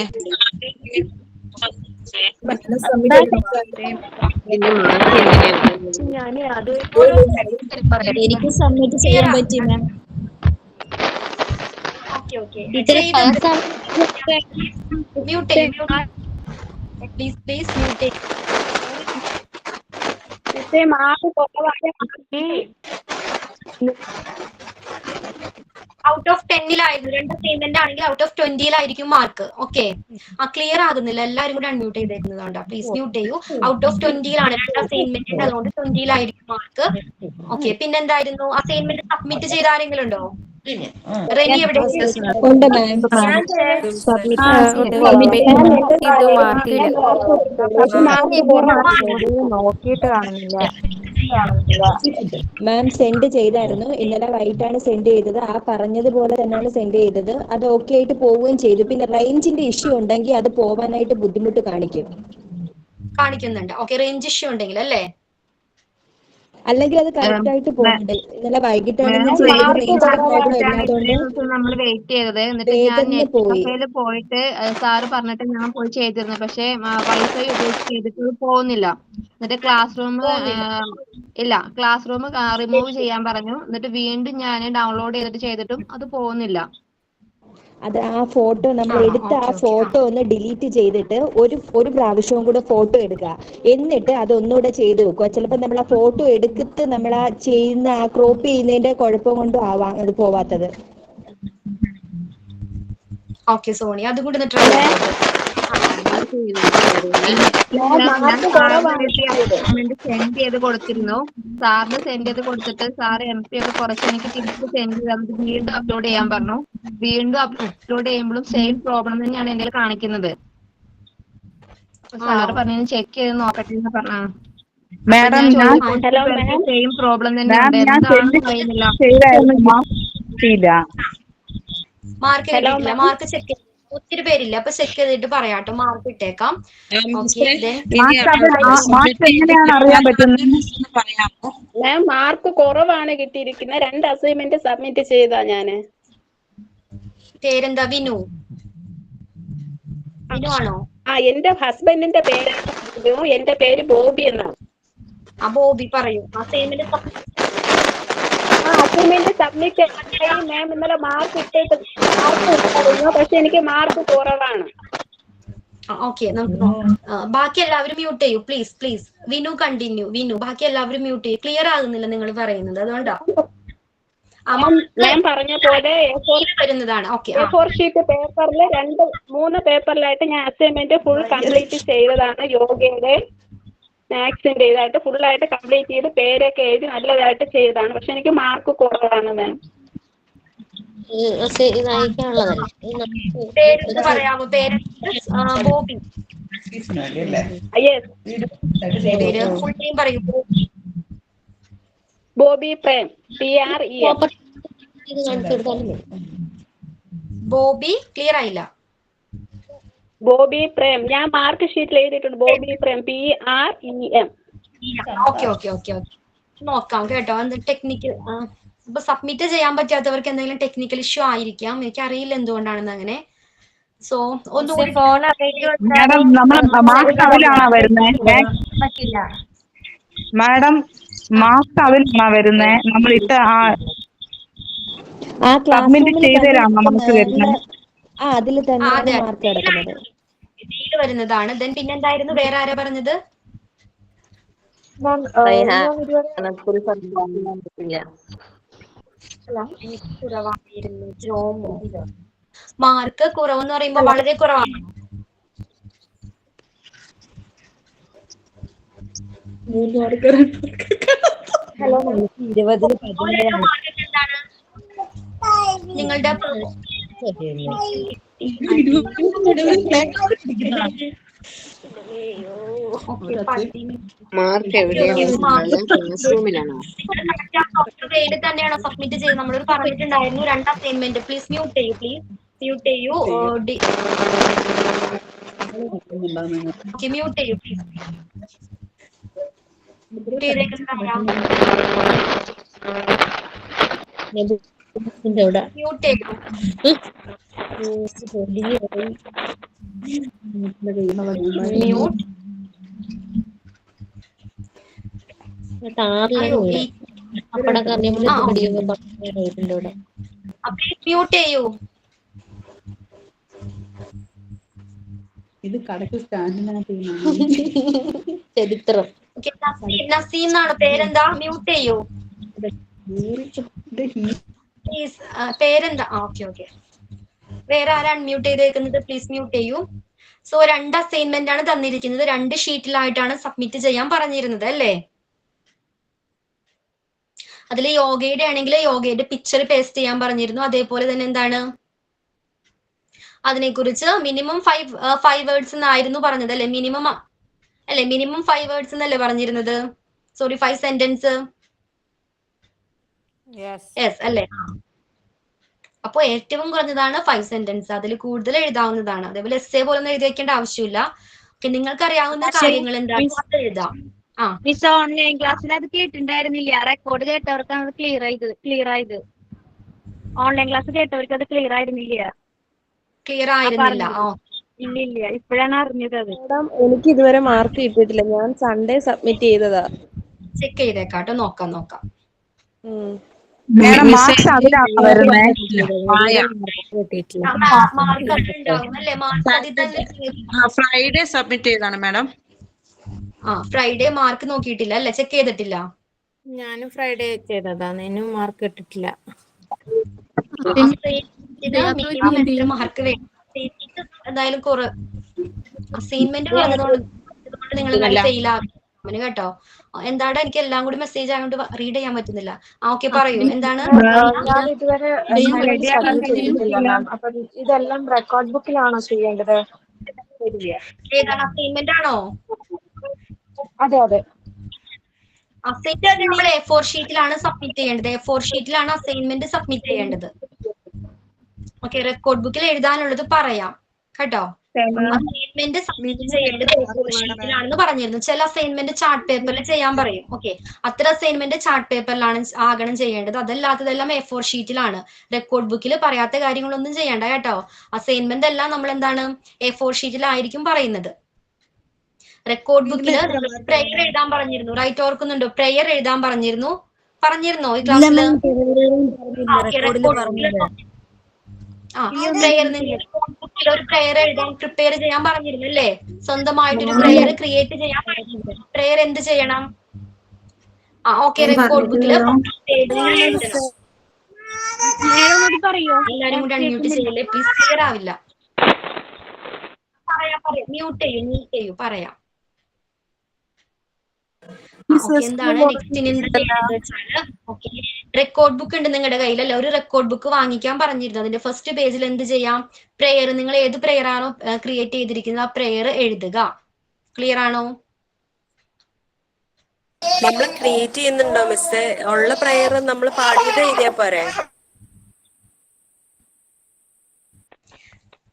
എനിക്ക് സബ്മിറ്റ് ചെയ്യാൻ പറ്റി മാം.
ഔട്ട് ഓഫ് 10 രണ്ട് അസൈൻമെന്റ് ആണെങ്കിൽ out of 20 mark. Okay, clear ആകുന്നില്ല. എല്ലാവരും കൂടെ അൺമ്യൂട്ട് ചെയ്തേക്കുന്നതുകൊണ്ട് പ്ലീസ് മ്യൂട്ട് ചെയ്യൂ. ഔട്ട് ഓഫ് 20 രണ്ട് അസൈൻമെന്റ്, അതുകൊണ്ട് 20 മാർക്ക്. ഓക്കെ, പിന്നെന്തായിരുന്നു? അസൈൻമെന്റ് സബ്മിറ്റ് ചെയ്ത ആരെങ്കിലും ഉണ്ടോ? റെനി എവിടെ?
നോക്കിയിട്ട് കാണുന്നില്ല.
മാം സെൻഡ് ചെയ്തായിരുന്നു. ഇന്നലെ വൈകിട്ടാണ് സെൻഡ് ചെയ്തത്. ആ പറഞ്ഞതുപോലെ തന്നെയാണ് സെൻഡ് ചെയ്തത്. അത് ഓക്കെ ആയിട്ട് പോവുകയും ചെയ്തു. പിന്നെ റേഞ്ചിന്റെ ഇഷ്യൂ ഉണ്ടെങ്കിൽ അത് പോവാനായിട്ട് ബുദ്ധിമുട്ട്
കാണിക്കുന്നുണ്ട്. ഓക്കെ, റേഞ്ച് ഇഷ്യൂ ഉണ്ടെങ്കിൽ അല്ലേ?
അല്ലെങ്കിൽ അത് കറക്റ്റ് ആയിട്ട് പോകുന്നുണ്ട്. ഇന്നലെ വൈകിട്ടാണ്
നമ്മൾ വെയിറ്റ് ചെയ്തത്. എന്നിട്ട് ഞാൻ നെറ്റ് കഫേയിൽ പോയിട്ട് സാറ് പറഞ്ഞിട്ട് ഞാൻ പോയി ചെയ്തിരുന്നു. പക്ഷെ വൈഫൈ ഉപയോഗിച്ച് ചെയ്തിട്ട് പോകുന്നില്ല. എന്നിട്ട് ക്ലാസ് റൂം റിമൂവ് ചെയ്യാൻ പറഞ്ഞു. എന്നിട്ട് വീണ്ടും ഞാൻ ഡൗൺലോഡ് ചെയ്തിട്ടും അത് പോകുന്നില്ല.
അത് ആ ഫോട്ടോ നമ്മൾ എടുത്ത ആ ഫോട്ടോ ഒന്ന് ഡിലീറ്റ് ചെയ്തിട്ട് ഒരു പ്രാവശ്യവും കൂടെ ഫോട്ടോ എടുക്കുക. എന്നിട്ട് അതൊന്നുകൂടെ ചെയ്ത് വെക്കുക. ചിലപ്പോൾ നമ്മൾ ആ ഫോട്ടോ എടുത്തിട്ട് നമ്മൾ ആ ചെയ്യുന്ന ആ ക്രോപ്പ് ചെയ്യുന്നതിന്റെ കുഴപ്പം കൊണ്ടും ആവാം അത് പോവാത്തത്.
ഓക്കെ സോണി, അതുകൊണ്ട് ട്രൈ
സെൻഡ് ചെയ്ത് കൊടുത്തിരുന്നു. സാറിന് സെൻഡ് ചെയ്ത് കൊടുത്തിട്ട് സാറ് MP ഒക്കെ കുറച്ച് എനിക്ക് തിരിച്ച് സെൻഡ് ചെയ്ത് വീണ്ടും അപ്ലോഡ് ചെയ്യാൻ പറഞ്ഞു. വീണ്ടും അപ്ലോഡ് ചെയ്യുമ്പോഴും സെയിം പ്രോബ്ലം തന്നെയാണ് എന്റെ കാണിക്കുന്നത്. സാറ് പറഞ്ഞു ചെക്ക് ചെയ്ത് നോക്കട്ടെ എന്ന് പറഞ്ഞു. സെയിം പ്രോബ്ലം തന്നെയുണ്ട്.
മാർക്ക് ചെക്ക് ഒത്തിരി പേരില്ല, അപ്പൊ ചെക്ക് ചെയ്തിട്ട് പറയാട്ടോ. മാർക്ക് ഇട്ടേക്കാം.
മാർക്ക് കുറവാണ് കിട്ടിയിരിക്കുന്ന. 2 അസൈൻമെന്റ് സബ്മിറ്റ് ചെയ്താ ഞാന്.
പേരെന്താ? വിനു ആണോ?
എന്റെ ഹസ്ബൻഡിന്റെ പേര് എന്റെ പേര് ബോബി എന്നാണ്.
ബോബി പറയൂ അസൈൻമെന്റ്
അസൈൻമെന്റ് സബ്മിറ്റ് ചെയ്യാൻ മാം ഇന്നലെ മാർക്ക് ഇട്ടായിരുന്നു, പക്ഷെ എനിക്ക് മാർക്ക് കുറവാണ്.
ഓക്കെ, നമുക്ക് നോക്കാം. ബാക്കി എല്ലാവരും മ്യൂട്ട് ചെയ്യൂ please please. Vinu continue. Vinu, ബാക്കി എല്ലാവരും മ്യൂട്ട് ചെയ്യൂ. ക്ലിയർ ആകുന്നില്ല നിങ്ങൾ പറയുന്നത്, അതുകൊണ്ടാ.
മാം പറഞ്ഞ പോലെ
വരുന്നതാണ്. ഓക്കെ,
A4 ഷീറ്റ് പേപ്പറിൽ 3 പേപ്പറിലായിട്ട് ഞാൻ അസൈൻമെന്റ് ഫുൾ കംപ്ലീറ്റ് ചെയ്തതാണ്. യോഗയുടെ മാത്സിന്റെ ഇതായിട്ട് ഫുള്ളായിട്ട് കംപ്ലീറ്റ് ചെയ്ത് പേരൊക്കെ എഴുതി നല്ലതായിട്ട് ചെയ്തതാണ്. പക്ഷെ എനിക്ക് മാർക്ക് കുറവാണ് മാം.
പറയാമോ? പേര് ബോബി. ഫുൾ നെയിം പറയൂ.
ബോബി പ്രേം, PREM.
ബോബി ക്ലിയർ ആയില്ല.
ബോബി പ്രേം, ഞാൻ മാർക്ക് ഷീറ്റിൽ എഴുതിയിട്ടുണ്ട്. Bobby Prem, PREM.
Okay okay okay okay, നോക്കാം കേട്ടോ. എന്ത് ടെക്നിക്കൽ ഇപ്പൊ സബ്മിറ്റ് ചെയ്യാൻ പറ്റാത്തവർക്ക് എന്തെങ്കിലും ടെക്നിക്കൽ ഇഷ്യൂ ആയിരിക്കാം, എനിക്ക് അറിയില്ല എന്തുകൊണ്ടാണെന്ന് അങ്ങനെ. സോ ഒന്നുകൂടി
മാഡം നമ്മൾ മാർക്സ് അതിലാണോ വരുന്നത്? മാഡം മാർക്സ് അതിലാണോ വരുന്നത്? നമ്മൾ ഇട്ട് സബ്മിറ്റ് ചെയ്തതിലാണോ നമുക്ക് വരുന്നത്?
അതിൽ തന്നെയാണ് മാർക്ക് കിടക്കുന്നത്.
ഇതിൽ വരുന്നതാണ്. ദെൻ പിന്നെന്തായിരുന്നു വേറെ ആരാ പറഞ്ഞത്? കുറവായിരുന്നു. ജോമോ, മാർക്ക് കുറവെന്ന് പറയുമ്പോ വളരെ കുറവാണ്. നിങ്ങളുടെ തന്നെയാണോ സബ്മിറ്റ് ചെയ്ത്? നമ്മളൊരു പറഞ്ഞിട്ടുണ്ടായിരുന്നു 2 അസൈൻമെന്റ്. പ്ലീസ് മ്യൂട്ട് ചെയ്യൂ, പ്ലീസ് മ്യൂട്ട് ചെയ്യൂ. മ്യൂട്ട് ചെയ്യൂ പ്ലീസ്. മ്യൂട്ട് ചെയ്യൂ. മ്യൂട്ട്. മ്യൂട്ട് ചെയ്യൂ.
ഇത് കടക്ക് സ്റ്റാൻഡിനകത്ത്
ചരിത്രം. നസീം എന്നാണ് പേരെന്താ? മ്യൂട്ട് ചെയ്യൂ പ്ലീസ്. പേരെന്താ? Okay okay. വേറെ ആരാണ് മ്യൂട്ട് ചെയ്തേക്കുന്നത്? പ്ലീസ് മ്യൂട്ട് ചെയ്യൂ. സോ 2 അസൈൻമെന്റ് ആണ് തന്നിരിക്കുന്നത്. 2 ഷീറ്റിലായിട്ടാണ് സബ്മിറ്റ് ചെയ്യാൻ പറഞ്ഞിരുന്നത് അല്ലേ? അതിൽ യോഗയുടെ ആണെങ്കിൽ യോഗയുടെ പിക്ചർ പേസ്റ്റ് ചെയ്യാൻ പറഞ്ഞിരുന്നു. അതേപോലെ തന്നെ എന്താണ് അതിനെക്കുറിച്ച് മിനിമം 5 വേർഡ്സ് എന്നായിരുന്നു പറഞ്ഞത് അല്ലെ? മിനിമം 5 വേർഡ്സ് എന്നല്ലേ പറഞ്ഞിരുന്നത്? Sorry, 5 sentence. യെസ് അല്ലേ? അപ്പൊ ഏറ്റവും കുറഞ്ഞതാണ് 5 സെന്റൻസ്. അതിൽ കൂടുതൽ എഴുതാവുന്നതാണ്. അതേപോലെ എസ്സേ പോലെ ഒന്നും എഴുതി വെക്കേണ്ട ആവശ്യമില്ല. നിങ്ങൾക്ക് അറിയാവുന്ന കാര്യങ്ങൾ എന്താണെന്ന് അത് എഴുതാം.
മിസ് ഓൺലൈൻ ക്ലാസ്സിൽ അത് കേട്ടിട്ടുണ്ടായിരുന്നില്ല. റെക്കോർഡ് കേട്ടവർക്കാണ് അത് ക്ലിയർ ആയത്. ഓൺലൈൻ ക്ലാസ് കേട്ടവർക്ക് അത് ക്ലിയർ ആയിരുന്നില്ല. ഇല്ല, ഇപ്പോഴാണ് അറിഞ്ഞത് അത്.
എനിക്ക് ഇതുവരെ മാർക്ക് കിട്ടിയിട്ടില്ല. ഞാൻ സൺഡേ സബ്മിറ്റ് ചെയ്തതാ.
ചെക്ക് ചെയ്തേക്കാട്ടോ. നോക്കാം.
മാർക്സ് അതിലാണോ വരുന്നത്?
ഫ്രൈഡേ സബ്മിറ്റ് ചെയ്താണ് മാഡം.
ഫ്രൈഡേ മാർക്ക് നോക്കിയിട്ടില്ല അല്ലെ? ചെക്ക് ചെയ്തിട്ടില്ല?
ഞാനും ഫ്രൈഡേ ചെയ്തതാണ്, എന്നും മാർക്ക് കിട്ടിട്ടില്ല.
മാർക്ക് വേണം എന്തായാലും അസൈൻമെന്റ് പറഞ്ഞതുകൊണ്ട് നിങ്ങൾ ഫെയിൽ ആകും കേട്ടോ. എന്താണ് എനിക്ക് എല്ലാം കൂടി മെസ്സേജ് ആയതുകൊണ്ട് റീഡ് ചെയ്യാൻ പറ്റുന്നില്ല. ഓക്കെ, പറയൂ എന്താണ്?
ഞാൻ ഇതുവരെ അപ്പൊ ഇതെല്ലാം റെക്കോർഡ് ബുക്കിലാണോ ചെയ്യേണ്ടത്?
ഏതാണ് അസൈൻമെന്റ് ആണോ?
അതെ.
അസൈൻമെന്റ് നമ്മൾ A4 ഷീറ്റിലാണ് സബ്മിറ്റ് ചെയ്യേണ്ടത്. A4 ഷീറ്റിലാണ് അസൈൻമെന്റ് സബ്മിറ്റ് ചെയ്യേണ്ടത്. ഓക്കെ, റെക്കോർഡ് ബുക്കിൽ എഴുതാനുള്ളത് പറയാം കേട്ടോ. അസൈൻമെന്റ് സബ്മിറ്റ് ചെയ്യേണ്ടത് A4 ഷീറ്റിലാണെന്ന് പറഞ്ഞിരുന്നു. ചില അസൈൻമെന്റ് ചാർട്ട് പേപ്പറിൽ ചെയ്യാൻ പറയും. ഓക്കെ, അത്ര അസൈൻമെന്റ് ചാർട്ട് പേപ്പറിലാണ് ആകണം ചെയ്യേണ്ടത്. അതല്ലാത്തതെല്ലാം A4 ഷീറ്റിലാണ്. റെക്കോർഡ് ബുക്കിൽ പറയാത്ത കാര്യങ്ങളൊന്നും ചെയ്യണ്ട കേട്ടോ. അസൈൻമെന്റ് എല്ലാം നമ്മൾ എന്താണ് A4 ഷീറ്റിലായിരിക്കും പറയുന്നത്. റെക്കോർഡ് ബുക്കിൽ പ്രെയർ എഴുതാൻ പറഞ്ഞിരുന്നു. റൈറ്റ് ഓർക്കുന്നുണ്ടോ? പ്രെയർ എഴുതാൻ പറഞ്ഞിരുന്നോ ഈ ക്ലാസ്സിൽ? പ്രെയർ ബുക്കിൽ ഒരു പ്രെയർ എഴുതാൻ പ്രിപ്പയർ ചെയ്യാൻ പറഞ്ഞിരുന്നു അല്ലേ? സ്വന്തമായിട്ടൊരു പ്രെയർ ക്രിയേറ്റ് ചെയ്യാൻ പറഞ്ഞിരുന്നു. പ്രെയർ എന്ത് ചെയ്യണം? ഓക്കെ, റെക്കോർഡ് ബുക്കിൽ എല്ലാരും കൂടി അൺമ്യൂട്ട് ചെയ്യല്ലേ പ്ലീസ്, ക്ലിയർ ആവില്ല. മ്യൂട്ട് ചെയ്യൂ പറയാം. എന്താണ് നെക്സ്റ്റ് റെക്കോർഡ് ബുക്ക് ഉണ്ട് നിങ്ങളുടെ കയ്യിലല്ലേ? ഒരു റെക്കോർഡ് ബുക്ക് വാങ്ങിക്കാൻ പറഞ്ഞിരുന്നു. അതിന്റെ ഫസ്റ്റ് പേജിൽ എന്ത് ചെയ്യാം? പ്രെയർ, നിങ്ങൾ ഏത് പ്രെയർ ആണോ ക്രിയേറ്റ് ചെയ്തിരിക്കുന്നത് ആ പ്രെയർ എഴുതുക. ക്ലിയർ ആണോ?
നമ്മൾ ക്രിയേറ്റ് ചെയ്യുന്നുണ്ടോ മിസ്സേ? ഉള്ള പ്രെയർ നമ്മൾ പാടിയത് എഴുതിയാ പോരെ?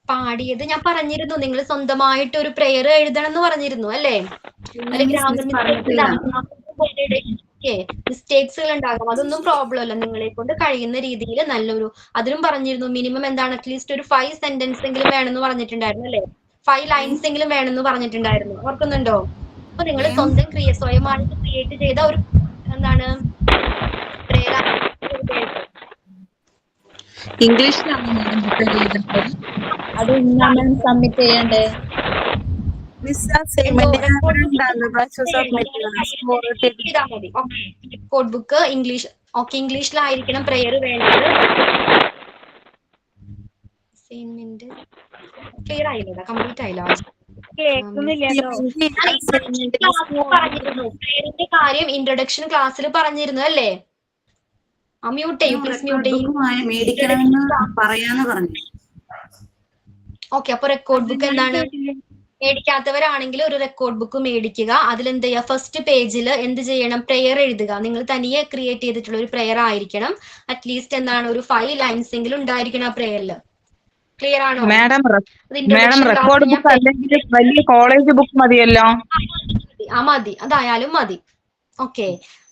പാടിയത് ഞാൻ പറഞ്ഞിരുന്നു, നിങ്ങൾ സ്വന്തമായിട്ട് ഒരു പ്രെയർ എഴുതണം എന്ന് പറഞ്ഞിരുന്നു അല്ലേ? മിസ്റ്റേക്സുകൾ ഉണ്ടാകാം, അതൊന്നും പ്രോബ്ലം അല്ല. നിങ്ങളെ കൊണ്ട് കഴിയുന്ന രീതിയിൽ നല്ലൊരു, അതിനും പറഞ്ഞിരുന്നു മിനിമം എന്താണ് അറ്റ്ലീസ്റ്റ് ഒരു 5 സെന്റൻസ് എങ്കിലും വേണമെന്ന് പറഞ്ഞിട്ടുണ്ടായിരുന്നു അല്ലേ? 5 ലൈൻസ് എങ്കിലും വേണമെന്ന് പറഞ്ഞിട്ടുണ്ടായിരുന്നു, ഓർക്കുന്നുണ്ടോ? അപ്പൊ നിങ്ങൾ സ്വയമായിട്ട് ക്രിയേറ്റ് ചെയ്ത ഒരു എന്താണ് പ്രെയർ
ഇംഗ്ലീഷിലാണ് അത് സബ്മിറ്റ് ചെയ്യണ്ടേ?
റെക്കോർഡ് ബുക്ക് ഇംഗ്ലീഷ്, ഓക്കെ, ഇംഗ്ലീഷിലായിരിക്കണം പ്രെയർ വേണ്ടത്. അസൈൻമെന്റ് ക്ലിയർ ആയില്ല, കംപ്ലീറ്റ് ആയില്ല. പറഞ്ഞിരുന്നു പ്രെയറിന്റെ കാര്യം ഇൻട്രൊഡക്ഷൻ ക്ലാസ്സിൽ പറഞ്ഞിരുന്നു അല്ലേ? മ്യൂട്ട് ചെയ്യൂ പ്ലീസ്, മ്യൂട്ട് ചെയ്യൂ. ഓക്കെ, അപ്പൊ റെക്കോർഡ് ബുക്ക് എന്താണ്? മേടിക്കാത്തവരാണെങ്കിൽ ഒരു റെക്കോർഡ് ബുക്ക് മേടിക്കുക. അതിലെന്ത് ചെയ്യുക? ഫസ്റ്റ് പേജിൽ എന്ത് ചെയ്യണം? പ്രെയർ എഴുതുക. നിങ്ങൾ തനിയെ ക്രിയേറ്റ് ചെയ്തിട്ടുള്ള ഒരു പ്രെയർ ആയിരിക്കണം. അറ്റ്ലീസ്റ്റ് എന്താണ് ഒരു 5 ലൈൻസ് എങ്കിലും ഉണ്ടായിരിക്കണം ആ പ്രെയറിൽ. ക്ലിയർ ആണോ?
മാഡം റെക്കോർഡ് ബുക്ക് അല്ലെങ്കിൽ വലിയ കോളേജ് ബുക്ക് മതിയല്ലോ?
മതി, അതായാലും മതി. ഓക്കെ,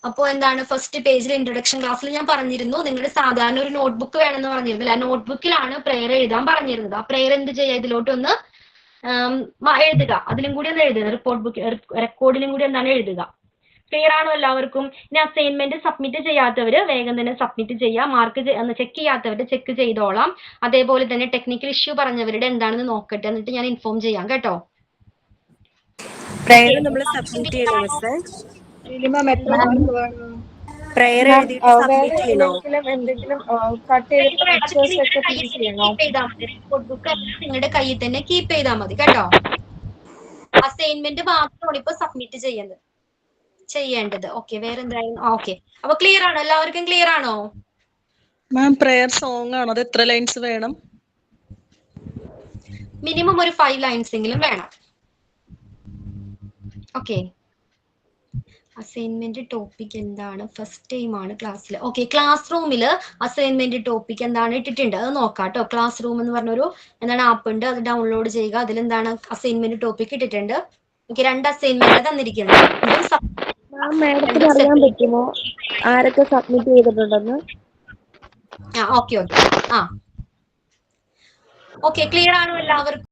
അപ്പോ എന്താണ് ഫസ്റ്റ് പേജിൽ ഇൻട്രൊഡക്ഷൻ ക്ലാസ്സിൽ ഞാൻ പറഞ്ഞിരുന്നു നിങ്ങളുടെ സാധാരണ ഒരു നോട്ട്ബുക്ക് വേണമെന്ന് പറഞ്ഞിരുന്നില്ല. ആ നോട്ട്ബുക്കിലാണ് പ്രെയർ എഴുതാൻ പറഞ്ഞിരുന്നത്. ആ പ്രെയർ എന്ത് ചെയ്യുക? ഇതിലോട്ടൊന്ന് എഴുതുക. അതിലും കൂടി ഒന്ന് എഴുതുക. റെക്കോർഡിലും കൂടി എന്താണ് എഴുതുക. ക്ലിയർ ആണോ എല്ലാവർക്കും? ഇനി അസൈൻമെന്റ് സബ്മിറ്റ് ചെയ്യാത്തവര് വേഗം തന്നെ സബ്മിറ്റ് ചെയ്യുക. മാർക്ക് ചെക്ക് ചെയ്യാത്തവരുടെ ചെക്ക് ചെയ്തോളാം. അതേപോലെ തന്നെ ടെക്നിക്കൽ ഇഷ്യൂ പറഞ്ഞവരുടെ എന്താണെന്ന് നോക്കട്ടെ, എന്നിട്ട് ഞാൻ ഇൻഫോം ചെയ്യാം കേട്ടോ.
പ്രെയർ നമ്മൾ സബ്മിറ്റ് ചെയ്യണോ മിസ്സേ?
മിനിമം എത്ര മാർക്ക് വേണം?
പ്രെയർ എഴുതിയിട്ട് സബ്മിറ്റ് ചെയ്യണോ?
നിങ്ങളുടെ കയ്യിൽ തന്നെ കീപ്പ് ചെയ്താൽ മതി കേട്ടോ. അസൈൻമെന്റ് മാത്രമാണ് ഇപ്പൊ സബ്മിറ്റ് ചെയ്യേണ്ടത്. ഓക്കെ, വേറെ എന്തായാലും ഓക്കെ. അപ്പൊ ക്ലിയർ ആണോ? എല്ലാവർക്കും ക്ലിയർ ആണോ?
മാം പ്രെയർ സോങ് ആണോ? അത് എത്ര ലൈൻസ് വേണം?
മിനിമം ഒരു 5 ലൈൻസ് എങ്കിലും വേണം. ഓക്കെ, അസൈൻമെന്റ് ടോപ്പിക് എന്താണ്? ഫസ്റ്റ് ടൈം ആണ് ക്ലാസ്സിൽ. ഓക്കെ, ക്ലാസ് റൂമിൽ അസൈൻമെന്റ് ടോപ്പിക് എന്താണ് ഇട്ടിട്ടുണ്ട് അത് നോക്കാം കേട്ടോ. ക്ലാസ് റൂം എന്ന് പറഞ്ഞൊരു എന്താണ് ആപ്പ് ഉണ്ട്, അത് ഡൗൺലോഡ് ചെയ്യുക. അതിലെന്താണ് അസൈൻമെന്റ് ടോപ്പിക് ഇട്ടിട്ടുണ്ട്. ഓക്കെ, 2 അസൈൻമെന്റ് തന്നിരിക്കുന്നത്.
മാഡത്തിന് അറിയാൻ പറ്റുമോ ആരൊക്കെ സബ്മിറ്റ് ചെയ്തിട്ടുണ്ടെന്ന്?
ഓക്കെ, ക്ലിയർ ആണോ എല്ലാവർക്കും?